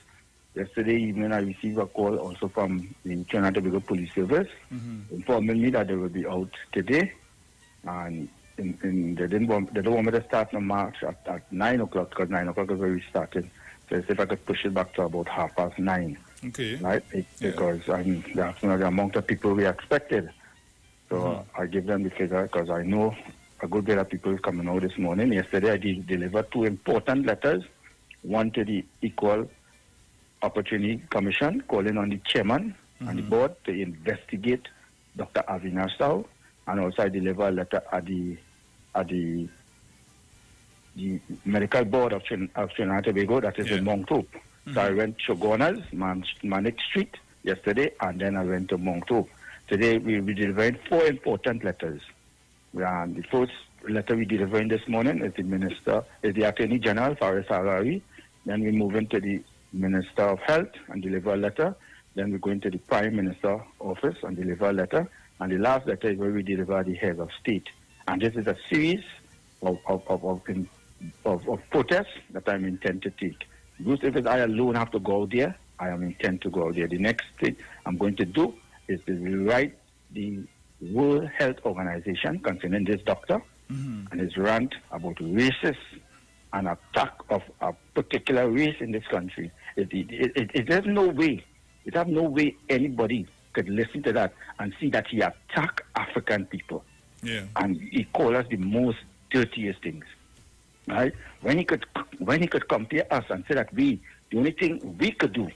Yesterday evening, I received a call also from the Trinidad Tobago Police Service informing me that they will be out today. And they don't want me to start the march at 9 o'clock because 9 o'clock is where we started. So I said if I could push it back to about 9:30. Okay. Right? Because that's not the amount of people we expected. So I give them the figure because I know a good bit of people is coming out this morning. Yesterday I delivered 2 important letters. One to the Equal Opportunity Commission, calling on the chairman and the board to investigate Dr. Avina Sow, and also I deliver a letter at the medical board of Trinidad Tobago that is in Mount Hope. So I went to Shogunas, Manic Street yesterday, and then I went to Mount Hope. Today we'll be delivering 4 important letters. The first letter we delivering this morning is the Attorney General, Faris Harari. Then we move into the Minister of Health and deliver a letter. Then we go into the Prime Minister office and deliver a letter. And the last letter is where we deliver the head of state. And this is a series of protests that I'm intent to take. Bruce, if I alone have to go out there, I am intent to go out there. The next thing I'm going to do is to write the World Health Organization concerning this doctor and his rant about racist an attack of a particular race in this country. There's no way. It have no way anybody could listen to that and see that he attacked African people. Yeah. And he called us the most dirtiest things. Right? When he could compare us and say that the only thing we could do,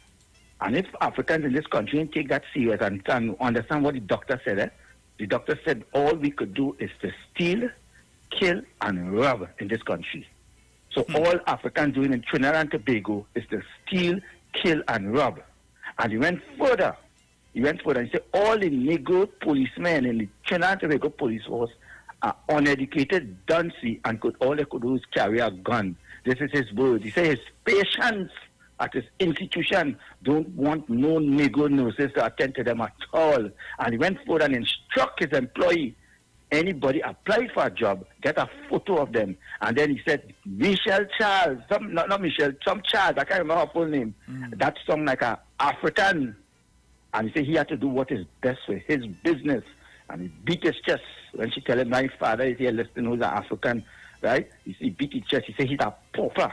and if Africans in this country take that serious and understand what the doctor said, the doctor said all we could do is to steal, kill, and rob in this country. So all Africans doing in Trinidad and Tobago is to steal, kill, and rob. And he went further. He said all the Negro policemen in the Trinidad and Tobago police force are uneducated, duncy, and all they could do is carry a gun. This is his word. He said his patients at his institution don't want no Negro nurses to attend to them at all. And he went forward and instructed his employee, anybody apply for a job, get a photo of them. And then he said, Michelle Charles, some Charles, I can't remember her full name. That's some like a African. And he said he had to do what is best for his business. And he beat his chest when she tell him, my father is here listening, who's an African, right? He beat his chest. He said he's a pauper,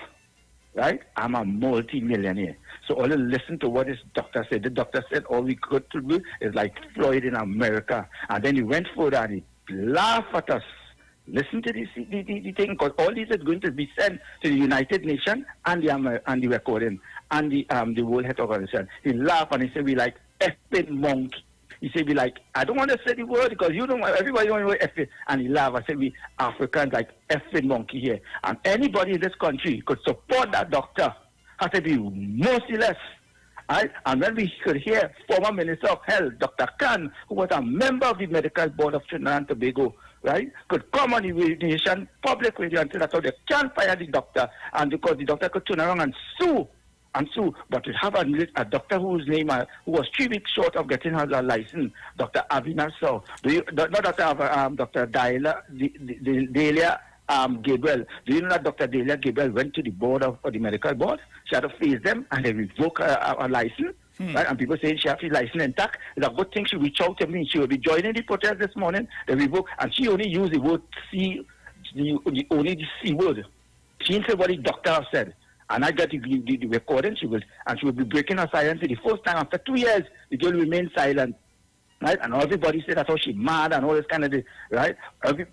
right? I'm a multi-millionaire. So all you listen to what his doctor said. The doctor said all we could do is like Floyd in America. And then he went further and he laughed at us. Listen to this, the thing, because all this is going to be sent to the United Nations and the recording and the World Health Organization. He laughed and he said we like effing monkey. He said, "We like, I don't want to say the word because you don't want, everybody don't want to effing." And he laughed. I said, "We Africans like effing monkey here." And anybody in this country could support that doctor has to be merciless. Right? And when we could hear former Minister of Health, Dr. Khan, who was a member of the Medical Board of Trinidad and Tobago, right, could come on the nation public radio and say that they can't fire the doctor, and because the doctor could turn around and sue. But to have a doctor whose name who was 3 weeks short of getting her license, Dr. Avina Saw, Dr. Delia Gabriel. Do you know that Dr. Delia Gabriel went to the board of the medical board? She had to face them and they revoked her license. Right? And people saying she has the license intact. It's a good thing she reached out to me. She will be joining the protest this morning. They revoke, and she only used the word C, only the C word. She didn't say what the doctor said. And I got the recording. She will be breaking her silence for the first time after 2 years. The girl remained silent, right? And everybody said that's how she mad and all this kind of thing, right?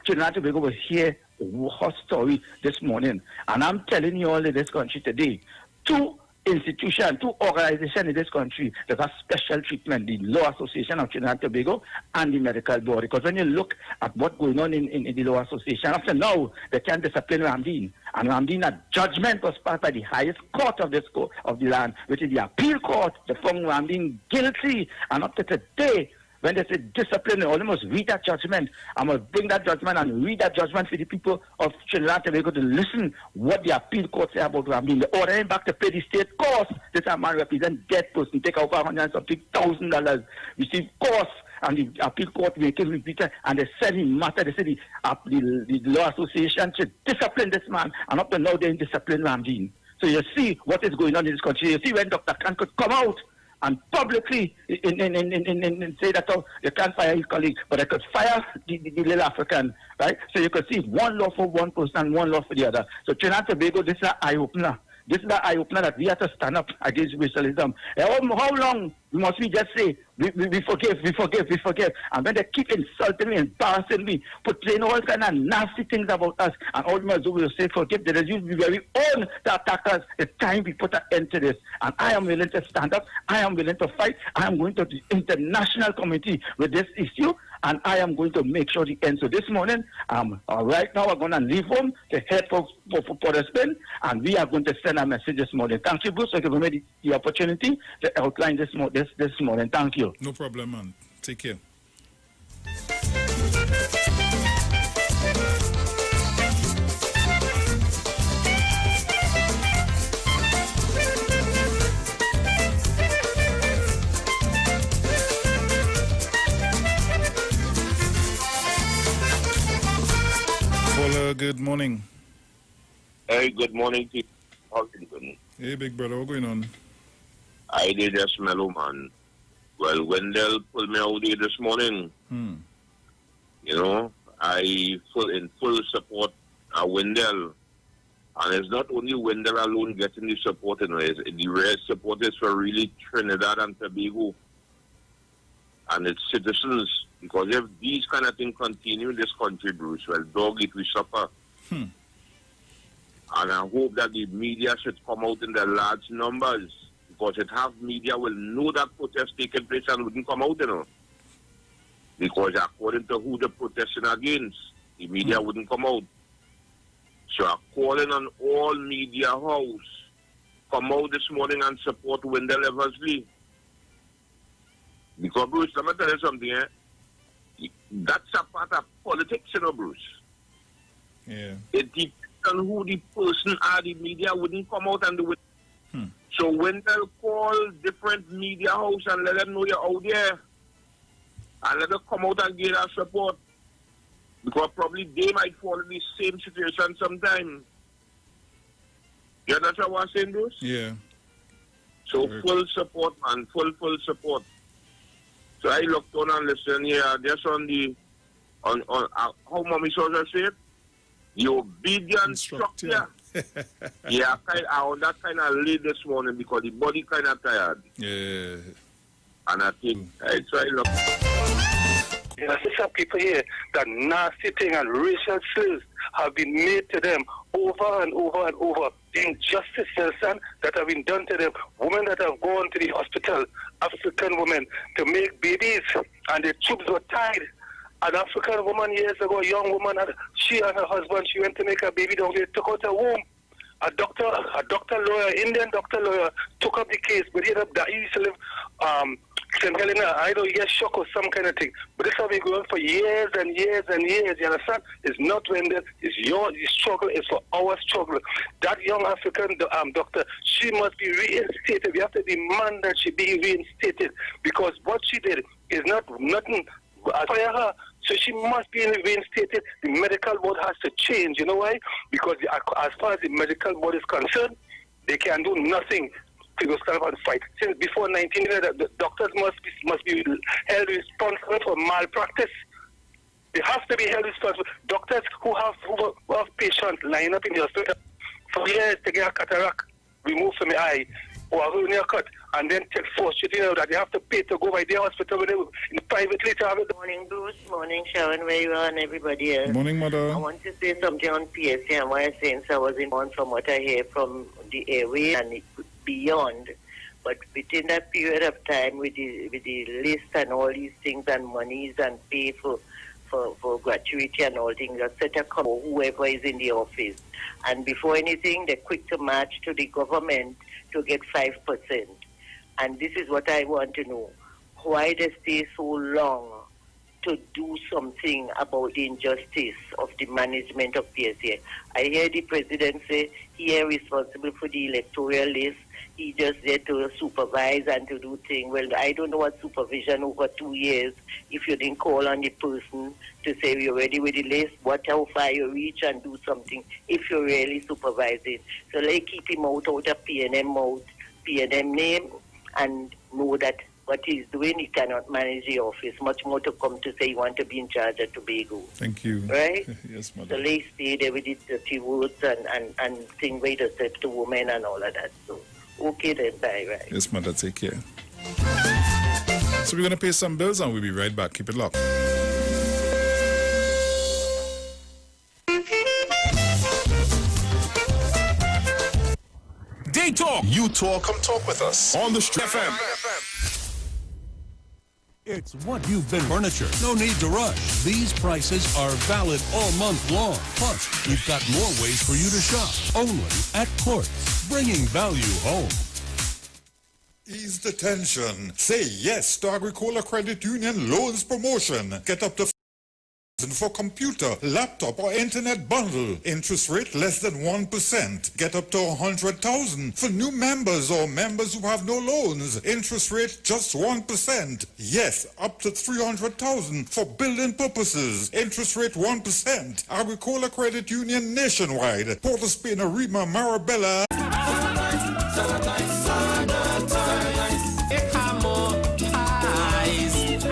Trinidad Tobago was here, her story this morning, and I'm telling you all in this country today, two organizations in this country that have special treatment, the Law Association of Trinidad Tobago and the Medical Board. Because when you look at what's going on in the Law Association, after now, they can't discipline Ramdeen. And Ramdeen, a judgment was passed by the highest court of the land, which is the appeal court. They found Ramdeen guilty. And up to today, when they say discipline, they almost read that judgment. I'm going to bring that judgment and read that judgment for the people of Trinidad Tobago to listen what the appeal court say about Ramdeen. They order him back to pay the state cost. This man represent dead person, take out $100,000, receive costs, and the appeal court make it repeated, and they said he matter. They said the Law Association should discipline this man, and up to now they didn't discipline Ramdeen. So you see what is going on in this country. You see when Dr. Khan could come out and publicly say that they can't fire his colleague, but they could fire the little African, right? So you could see one law for one person, one law for the other. So Trinidad Tobago, this is an eye-opener. This is the eye-opener that we have to stand up against racialism. How long must we just say, we forgive? And when they keep insulting me, embarrassing me, putting all kind of nasty things about us, and all we must do is say forgive. They use the very own to attack us. It's time we put an end to this. And I am willing to stand up. I am willing to fight. I am going to the international committee with this issue, and I am going to make sure the end. So this morning, right now, we're going to leave home to head for the spin, and we are going to send a message this morning. Thank you, Bruce, for giving me the opportunity to outline this morning. Thank you. No problem, man. Take care. Caller, good morning. Hey, good morning to you. Hey, big brother, what's going on? I did just mellow, man. Well, Wendell pulled me out there this morning. You know, I in full support of Wendell. And it's not only Wendell alone getting the support, you know, the rest support is for really Trinidad and Tobago and its citizens. Because if these kind of things continue in this country, Bruce, well, dog it, we suffer. And I hope that the media should come out in the large numbers, because it have media will know that protest taking place and wouldn't come out, you know. Because according to who they're protesting against, the media wouldn't come out. So I'm calling on all media house, come out this morning and support Wendell Eversley. Because, Bruce, let me tell you something, that's a part of politics, you know, Bruce. Yeah. It depends on who the person are. The media wouldn't come out and do it. So Wendell call different media house and let them know you're out there. And let them come out and get our support. Because probably they might fall in the same situation sometime. You understand what I'm saying, Bruce? Yeah. So full support, man. Full support. So I looked on and listened here, just on the, on how Mommy Sosa said, the obedient structure. Yeah, I on that kind of late this morning because the body kind of tired. Yeah. And I think, so I look. You know, there's some people here that nasty thing and racial slurs have been made to them over and over and over. The injustice, son, that have been done to them. Women that have gone to the hospital, African women, to make babies, and their tubes were tied. An African woman years ago, a young woman, she and her husband, she went to make a baby down there, took out her womb. A doctor lawyer, Indian doctor lawyer, took up the case, but he ended up dying. He used to live St. Helena. I know he gets shock or some kind of thing. But this has been going on for years and years and years. You understand? It's not Wendell. It's your struggle. It's for our struggle. That young African doctor, she must be reinstated. We have to demand that she be reinstated because what she did is nothing. Fire her. So she must be reinstated. The medical board has to change. You know why? Because as far as the medical board is concerned, they can do nothing to go stand up and fight. Since before 1900, the doctors must be held responsible for malpractice. They have to be held responsible. Doctors who have patients lying up in the hospital for years to get a cataract removed from the eye or a hernia cut, and then take force treatment that they have to pay to go by their hospital privately to have it. Morning, Bruce. Morning, Sharon, where you are, and everybody else. Morning, Mother. I want to say something on PSA and why I'm saying so I was informed from what I hear from the airway and beyond. But within that period of time, with the list and all these things and monies and pay for gratuity and all things, etc., whoever is in the office. And before anything, they're quick to march to the government to get 5%. And this is what I want to know. Why they stay so long to do something about the injustice of the management of PSA? I hear the president say he is responsible for the electoral list. He just there to supervise and to do things. Well, I don't know what supervision over 2 years if you didn't call on the person to say you're ready with the list, how far you reach and do something if you're really supervising. So let's keep him out of PNM name and know that what he's doing, he cannot manage the office. Much more to come to say he want to be in charge of Tobago. Thank you. Right? Yes, Mother. So let's stay there with the dirty words and thing way to say to women and all of that. So, okay then, bye, right? Yes, Mother, take care. So we're going to pay some bills and we'll be right back. Keep it locked. They talk. You talk. Come talk with us on the Street FM. It's what you've been furniture. No need to rush. These prices are valid all month long. Plus, we've got more ways for you to shop. Only at Courts, bringing value home. Ease the tension. Say yes to Agricola Credit Union loans promotion. Get up to for computer, laptop, or internet bundle. Interest rate less than 1%. Get up to 100,000 for new members or members who have no loans. Interest rate just 1%. Yes, up to 300,000 for building purposes. Interest rate 1%. Agricola Credit Union nationwide. Port of Spain, Arima, Marabella.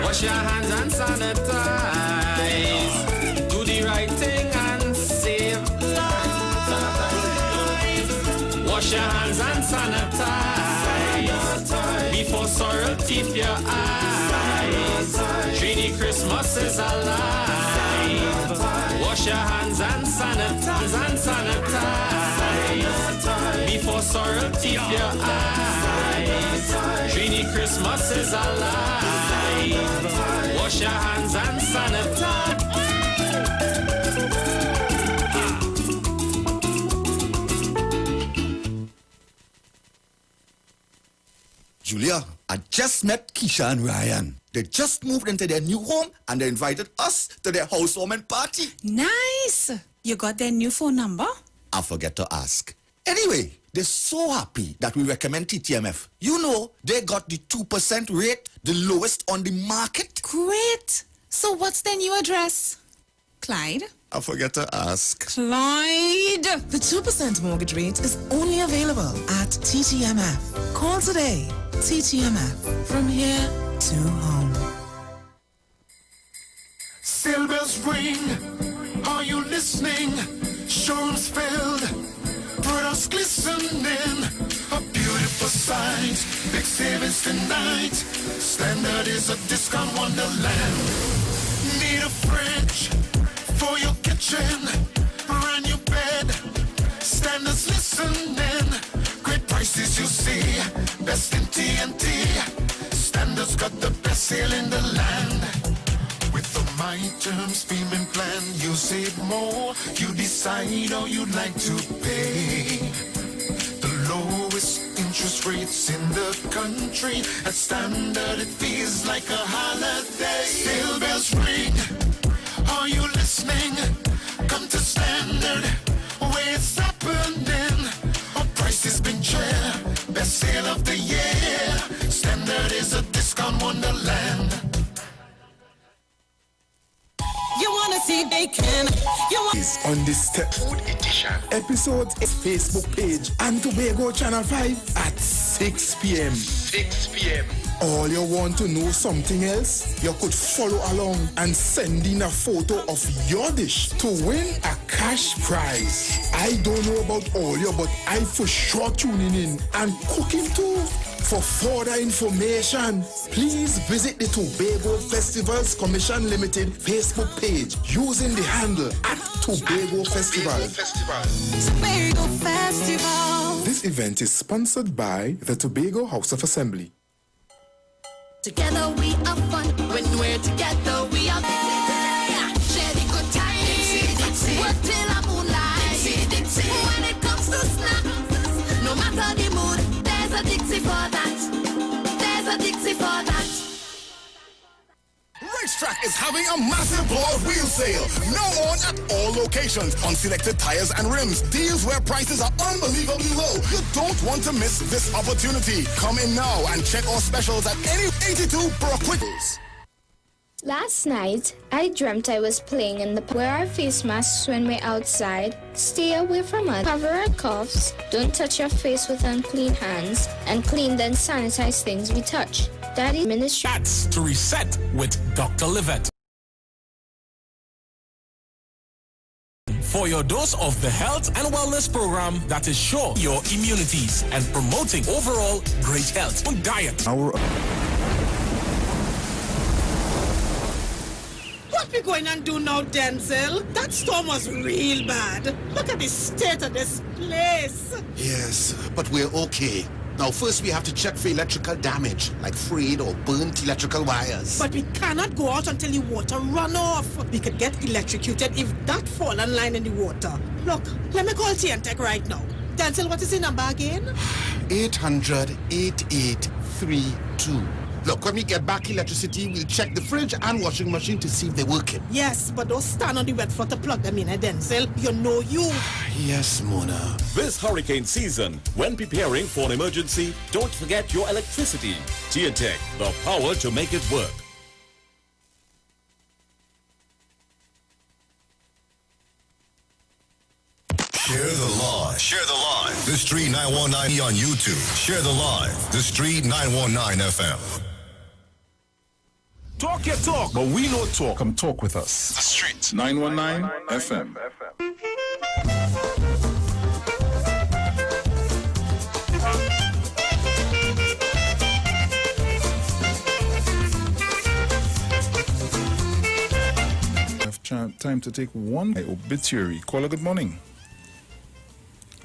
Wash your hands and sanitize. Do the right thing and save lives. Wash your hands and sanitize. Before sorrow teeth your eyes. Trini Christmas is alive. Wash your hands and sanitize. Before sorrow teeth your eyes. Trini Christmas is alive. Wash your hands and sanitize. Julia, I just met Keisha and Ryan. They just moved into their new home and they invited us to their housewarming party. Nice. You got their new phone number? I forget to ask. Anyway, they're so happy that we recommend TTMF. You know, they got the 2% rate, the lowest on the market. Great. So what's their new address? Clyde? I forget to ask. Clyde! The 2% mortgage rate is only available at TTMF. Call today. TTMF. From here to home. Still bells ring. Are you listening? Showrooms filled. Products glistening. A beautiful sight. Big savings tonight. Standard is a discount wonderland. Need a fridge for your kitchen, brand new bed, Standards listening, great prices you see, best in TNT, Standards got the best sale in the land. With the My Terms payment plan, you save more, you decide how you'd like to pay. The lowest interest rates in the country, at Standard it feels like a holiday. Still bells ring. Are you listening? Come to Standard, where it's happening. Our price has been fair, best sale of the year. Standard is a discount wonderland. You wanna see bacon? You want is on this step food edition. Episodes is Facebook page and Tobago Channel 5 at 6 p.m. 6 p.m. All you want to know something else? You could follow along and send in a photo of your dish to win a cash prize. I don't know about all you, but I for sure tuning in and cooking too. For further information, please visit the Tobago Festivals Commission Limited Facebook page using the handle at Tobago Festival. Tobago Festival. This event is sponsored by the Tobago House of Assembly. Together we are fun. When we're together we are share the good times. Work till the moonlight. When it comes to snack, no matter the mood, there's a Dixie for that. There's a Dixie for that. Racetrack is having a massive blowout wheel sale. Now on at all locations on selected tires and rims. Deals where prices are unbelievably low. You don't want to miss this opportunity. Come in now and check our specials at any 82 Pro Quickles. Last night, I dreamt I was playing in the park. Wear our face masks when we're outside. Stay away from us. Cover our coughs. Don't touch your face with unclean hands. And clean then sanitize things we touch. That is ministry. That's to reset with Dr. Livette. For your dose of the health and wellness program that is sure your immunities and promoting overall great health on diet. What we going and do now, Denzel? That storm was real bad. Look at the state of this place. Yes, but we're okay. Now, first we have to check for electrical damage, like frayed or burnt electrical wires. But we cannot go out until the water run off. We could get electrocuted if that fallen line in the water. Look, let me call TNTech right now. Denzel, what is the number again? 800-8832. Look, when we get back electricity, we'll check the fridge and washing machine to see if they're working. Yes, but don't stand on the wet floor to plug them in, Denzel. You know you. Yes, Mona. This hurricane season, when preparing for an emergency, don't forget your electricity. TEEJAH, the power to make it work. Share the live. Share the live. The Street 919 on YouTube. Share the live. The Street 919 FM. Talk your talk, but we know talk. Come talk with us. The Street 919 FM. time to take one obituary. Caller, good morning.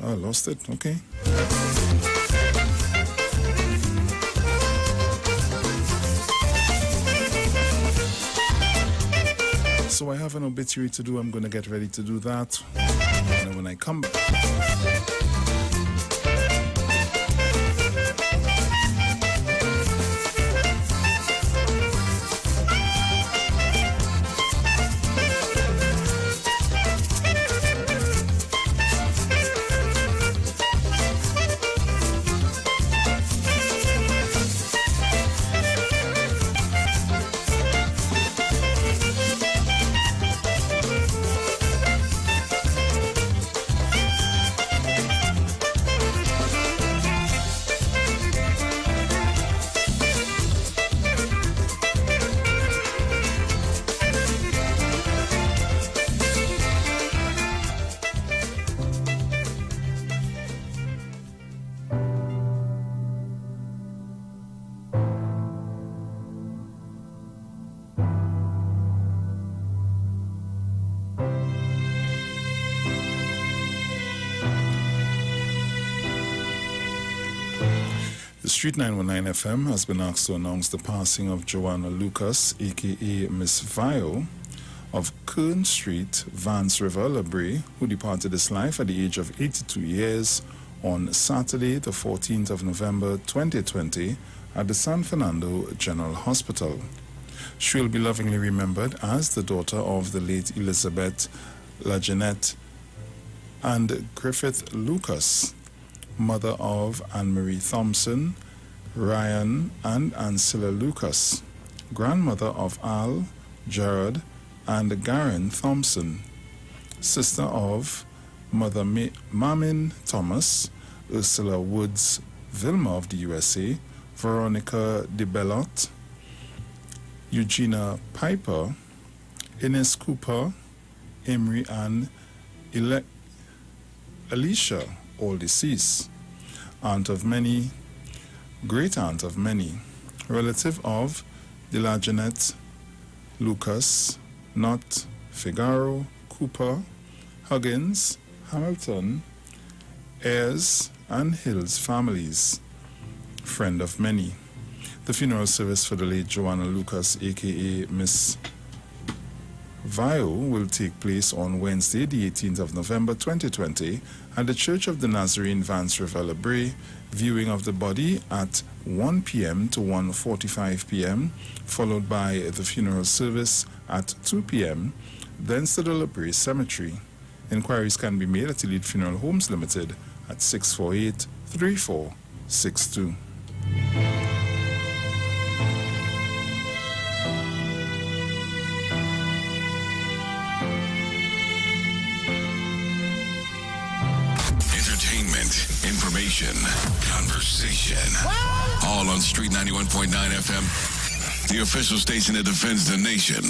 Oh, I lost it. Okay. So I have an obituary to do. I'm going to get ready to do that. And then when I come back. Street 919 FM has been asked to announce the passing of Joanna Lucas, a.k.a. Miss Vio, of Kern Street, Vance River, Labrie, who departed this life at the age of 82 years on Saturday, the 14th of November 2020 at the San Fernando General Hospital. She will be lovingly remembered as the daughter of the late Elizabeth LaJeanette and Griffith Lucas, mother of Anne-Marie Thompson, Ryan and Ancilla Lucas, grandmother of Al, Gerard, and Garen Thompson, sister of Mother Mamin Thomas, Ursula Woods Vilma of the USA, Veronica de Bellot, Eugenia Piper, Ines Cooper, Emery and Alicia, all deceased, aunt of many, great aunt of many, relative of De La Jeanette, Lucas, Knott, Figaro, Cooper, Huggins, Hamilton, Ayres, and Hills families, friend of many. The funeral service for the late Joanna Lucas, aka Miss Vio, will take place on Wednesday, the 18th of November 2020 at the Church of the Nazarene, Vance River, Labrie. Viewing of the body at 1 p.m. to 1:45 p.m., followed by the funeral service at 2 p.m., then to the Labrie Cemetery. Inquiries can be made at Elite Funeral Homes Limited at 648-3462. Information, conversation, all on Street 91.9 FM, the official station that defends the nation.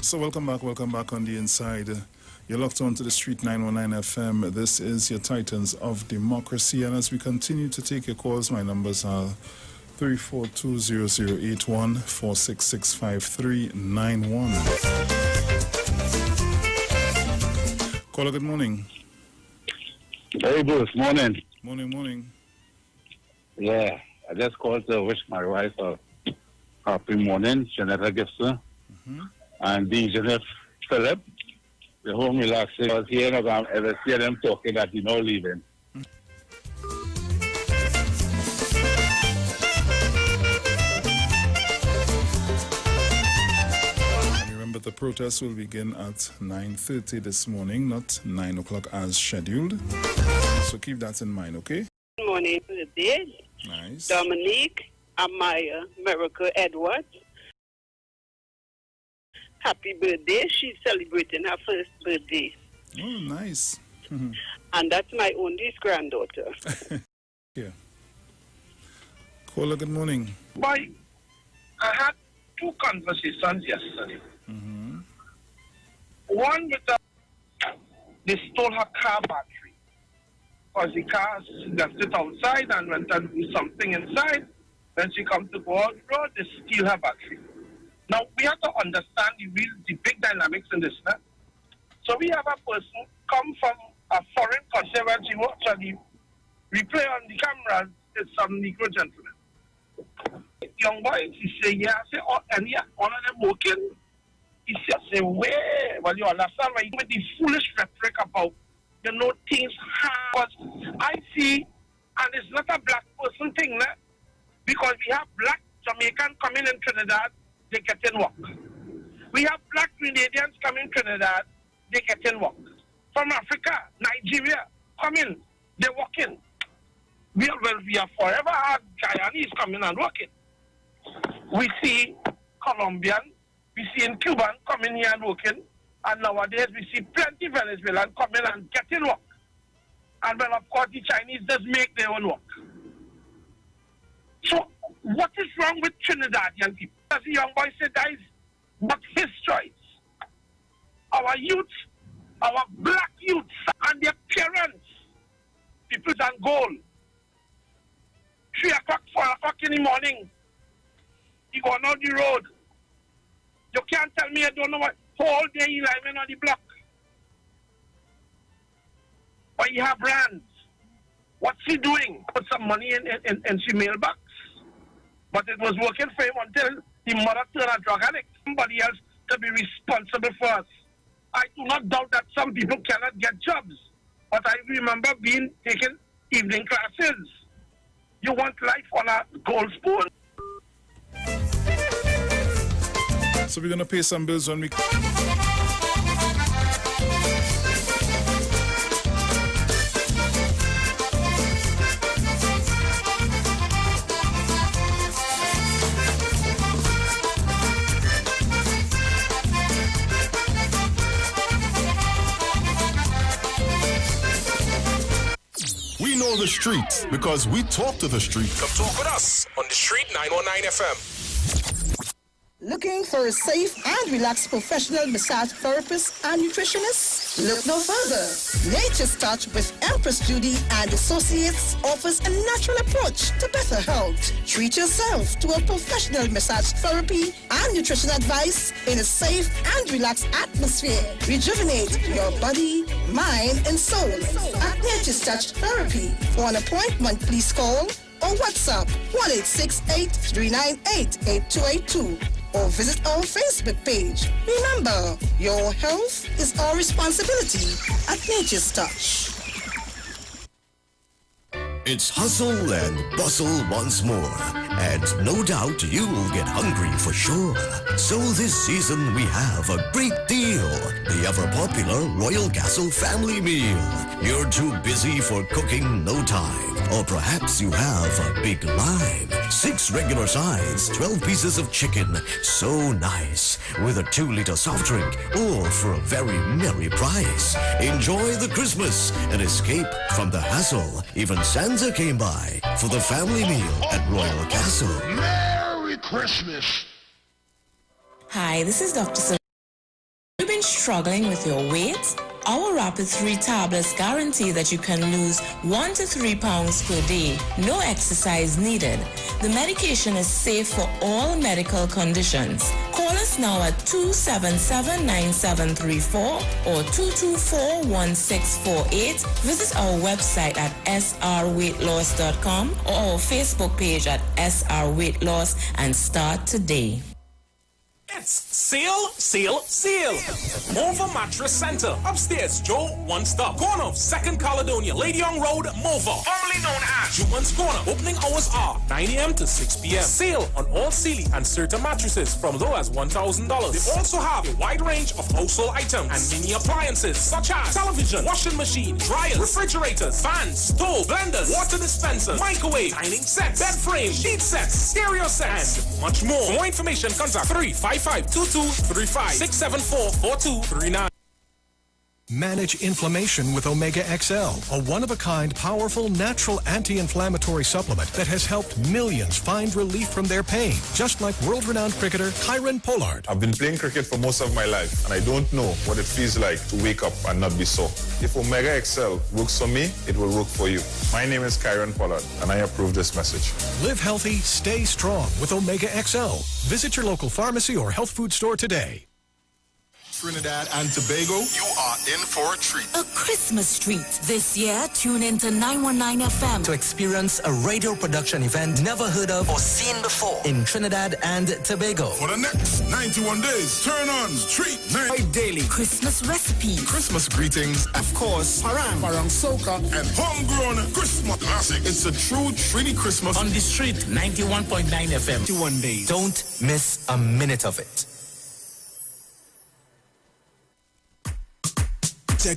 So welcome back on the inside. You're locked on to the Street 919 FM. This is your Titans of Democracy. And as we continue to take your calls, my numbers are 3420081, 4665391. Caller, good morning. Hey, Bruce. Morning. Morning. Yeah, I just called to wish my wife a happy morning, Janetta Gibson, and DJ Philip. The home relaxing. I was here and I ever see them talking that you're not leaving. Remember, the protest will begin at 9:30 this morning, not 9 o'clock as scheduled. So keep that in mind, okay? Good morning to the day. Nice. Dominique, Amaya, Miracle, Edward. Happy birthday. She's celebrating her first birthday. Oh, nice. And that's my oldest granddaughter. Yeah. Caller, good morning. Boy, I had two conversations yesterday. One with they stole her car battery. Because the car, she left it outside and went and do something inside. When she comes to go out the road, they steal her battery. Now, we have to understand the big dynamics in this. Né? So we have a person come from a foreign country where she works on the replay on the cameras. It's some Negro gentleman. Young boy, he say, yeah, I say, oh, and yeah, one of them working. He say, where? Well, you understand why with the foolish rhetoric about, things hard. I see, and it's not a black person thing, né? Because we have black Jamaicans coming in Trinidad, they get in work. We have black Grenadians coming in Trinidad, they get in work. From Africa, Nigeria, come in, they work in. We are forever had Guyanese coming and working. We see Colombian, we see in Cuban coming here and working, and nowadays we see plenty Venezuelan coming and getting work. And well, of course, the Chinese does make their own work. So, what is wrong with Trinidadian people? As the young boy said, that is but his choice. Our youth, our black youth, and their parents, people on goal. 3 o'clock, 4 o'clock in the morning, you go on the road. You can't tell me I don't know what whole day you lying on the block. But you have brands. What's he doing? Put some money in his mailbox. But it was working for him until the mother turned a drug addict. Somebody else to be responsible for us. I do not doubt that some people cannot get jobs. But I remember taking evening classes. You want life on a gold spoon. So we're going to pay some bills when we... We know the streets because we talk to the street. Come talk with us on the Street 919 FM. Looking for a safe and relaxed professional massage therapist and nutritionist? Look no further. Nature's Touch with Empress Judy and Associates offers a natural approach to better health. Treat yourself to a professional massage therapy and nutrition advice in a safe and relaxed atmosphere. Rejuvenate your body, mind, and soul at Nature's Touch Therapy. For an appointment, please call or WhatsApp 1-868-398-8282 or visit our Facebook page. Remember, your health is our responsibility at Nature's Touch. It's hustle and bustle once more, and no doubt you'll get hungry for sure. So this season we have a great deal, the ever-popular Royal Castle Family Meal. You're too busy for cooking, no time, or perhaps you have a big line. 6 regular sides, 12 pieces of chicken, so nice, with a 2-liter soft drink, or for a very merry price. Enjoy the Christmas and escape from the hassle. Even Santa came by for the family meal at Royal Castle. Merry Christmas. Hi, this is Dr. been struggling with your weight? Our Rapid 3 tablets guarantee that you can lose 1 to 3 pounds per day. No exercise needed. The medication is safe for all medical conditions. Call us now at 277-9734 or 224-1648. Visit our website at srweightloss.com or our Facebook page at srweightloss and start today. It's Seal, Seal, Seal. Mova Mattress Center. Upstairs, Joe One Stop. Corner of 2nd Caledonia, Lady Young Road, Mova. Formerly known as Juman's Corner. Opening hours are 9 a.m. to 6 p.m. Sale on all Sealy and Serta mattresses from low as $1,000. They also have a wide range of household items and mini appliances such as television, washing machine, dryers, refrigerators, fans, stove, blenders, water dispensers, microwave, dining sets, bed frames, sheet sets, stereo sets, and much more. For more information, contact 355-2235-674-4239. Manage inflammation with Omega XL, a one-of-a-kind, powerful, natural anti-inflammatory supplement that has helped millions find relief from their pain, just like world-renowned cricketer Kyron Pollard. I've been playing cricket for most of my life, and I don't know what it feels like to wake up and not be sore. If Omega XL works for me, it will work for you. My name is Kyron Pollard, and I approve this message. Live healthy, stay strong with Omega XL. Visit your local pharmacy or health food store today. Trinidad and Tobago, you are in for a treat. A Christmas treat. This year, tune into 919 FM to experience a radio production event never heard of or seen before in Trinidad and Tobago. For the next 91 days, turn-ons, treat, night daily, Christmas recipes, Christmas greetings, of course, parang soca, and homegrown Christmas classic. It's a true Trini Christmas on the street. 91.9 FM. 21 days. Don't miss a minute of it. Check,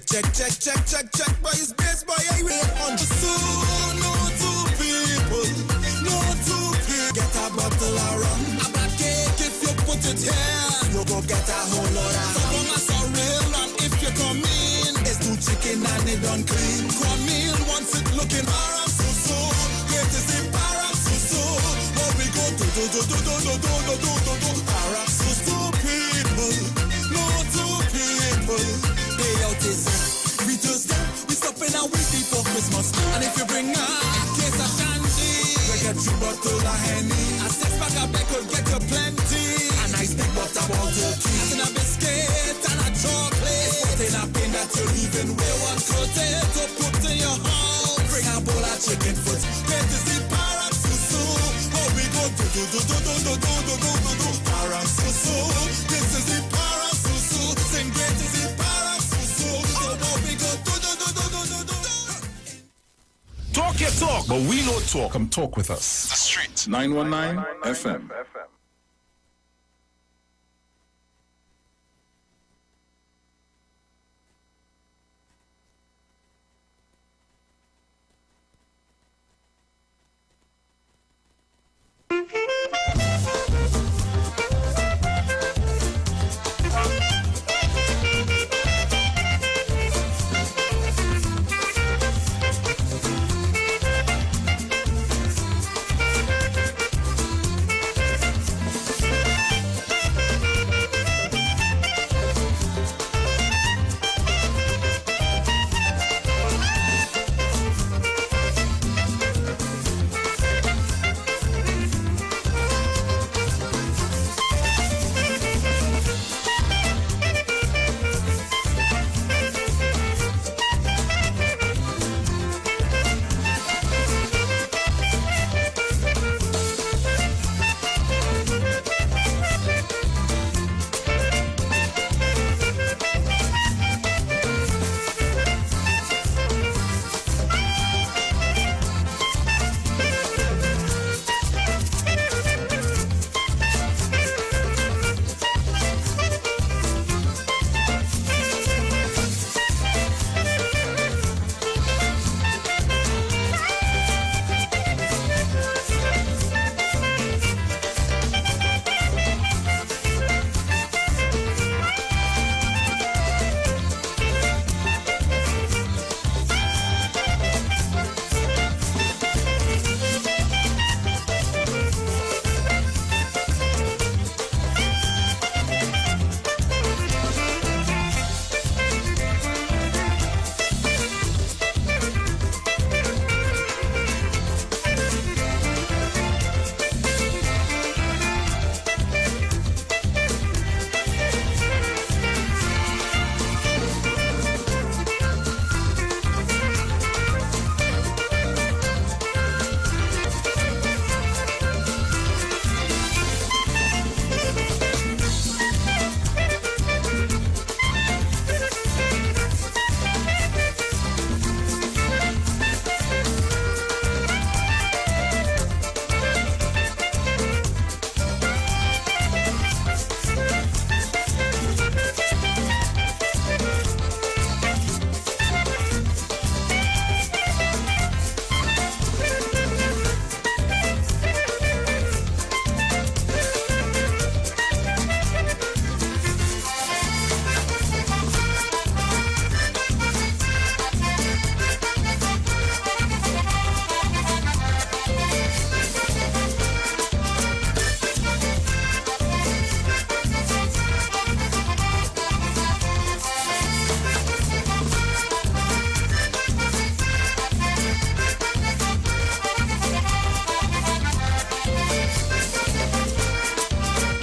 boy, it's best boy, I wait on the soon, no two people, get a bottle of rum, a bad cake if you put it here, you go get a whole lot of so long as a real one, if you come in, it's two chicken and it done clean, come in, once it looking haram so, great to see haram so, what we go do, haram so people, no two people, we Thursday, we stop in a week before Christmas. And if you bring a case of shandy, we get you bottle of Henny. A 6-pack of beer could get you plenty. A nice big butter bottle tea. And a biscuit and a chocolate. It's in a pin that you're leaving. Where one potato put in your house. Bring a bowl of chicken foot. Get to see parang susu. Oh, we go do. Parang susu. This is the parang susu. Sing great to see parang susu. Talk your talk, but we know talk. Come talk with us. The Street 919 FM.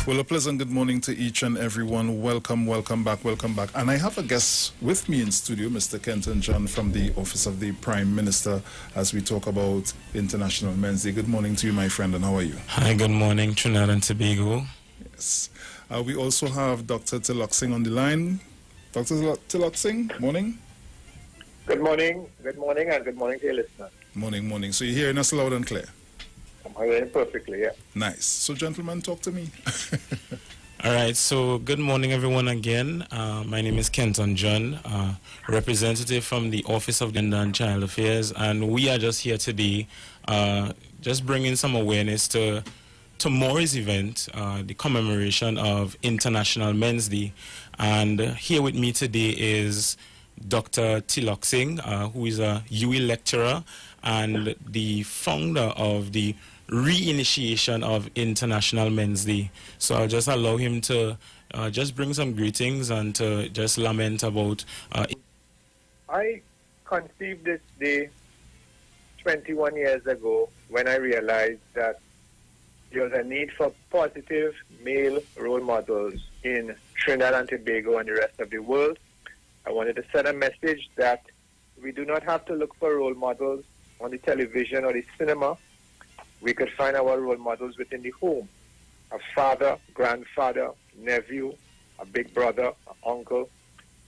Well, a pleasant good morning to each and everyone. Welcome back. And I have a guest with me in studio, Mr. Kenton John from the Office of the Prime Minister, as we talk about International Men's Day. Good morning to you, my friend, and how are you? Hi, good morning, Trinidad and Tobago. Yes. We also have Dr. Tilok Singh on the line. Dr. Tilok Singh, morning. Good morning, and good morning to your listeners. Morning. So you're hearing us loud and clear? I'm hearing perfectly, yeah. Nice. So, gentlemen, talk to me. All right, so good morning, everyone, again. My name is Kenton John, representative from the Office of Gender and Child Affairs, and we are just here today just bringing some awareness to tomorrow's event, the commemoration of International Men's Day. And here with me today is Dr. Tilok Singh, who is a UE lecturer and the founder of the reinitiation of International Men's Day. So I'll just allow him to just bring some greetings and to just lament about... I conceived this day 21 years ago when I realized that there was a need for positive male role models in Trinidad and Tobago and the rest of the world. I wanted to send a message that we do not have to look for role models on the television or the cinema. We could find our role models within the home. A father, grandfather, nephew, a big brother, an uncle.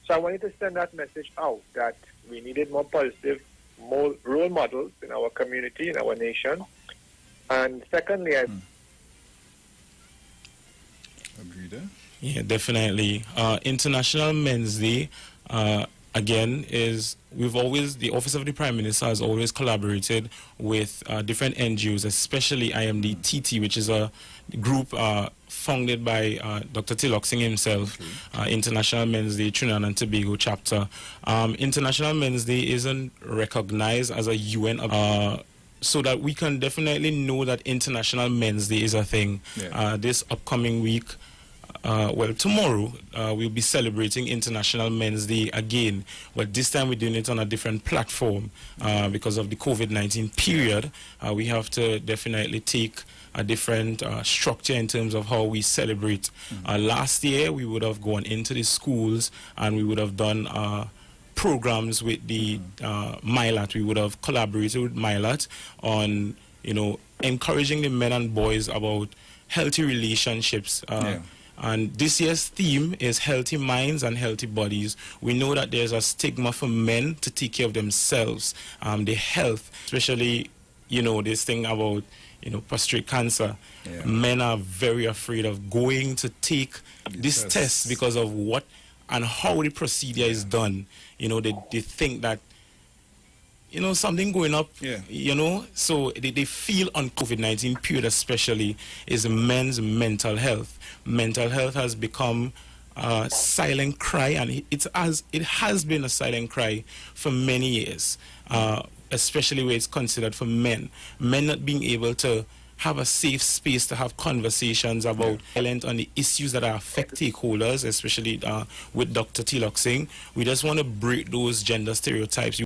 So I wanted to send that message out that we needed more positive, more role models in our community, in our nation. And secondly, Agreed, eh? Yeah, definitely. International Men's Day, again, is the Office of the Prime Minister has always collaborated with different NGOs, especially IMDTT, which is a group founded by Dr. Tilok Singh himself, International Men's Day, Trinidad and Tobago chapter. International Men's Day isn't recognized as a UN so that we can definitely know that International Men's Day is a thing. Yeah. This upcoming week, tomorrow, we'll be celebrating International Men's Day again, but this time we're doing it on a different platform because of the COVID-19 period. We have to definitely take a different structure in terms of how we celebrate. Last year, we would have gone into the schools and we would have done programs with the MILAT. We would have collaborated with MILAT on, encouraging the men and boys about healthy relationships. And this year's theme is healthy minds and healthy bodies. We know that there's a stigma for men to take care of themselves, their health, especially, this thing about, prostate cancer. Yeah. Men are very afraid of going to take this test because of what and how the procedure is done. They think that, something going up, so they feel on COVID-19 period especially is men's mental health. Mental health has become a silent cry, and it has been a silent cry for many years, especially where it's considered for men. Men not being able to have a safe space to have conversations about on the issues that affect stakeholders, especially with Dr. Tilok Singh. We just want to break those gender stereotypes.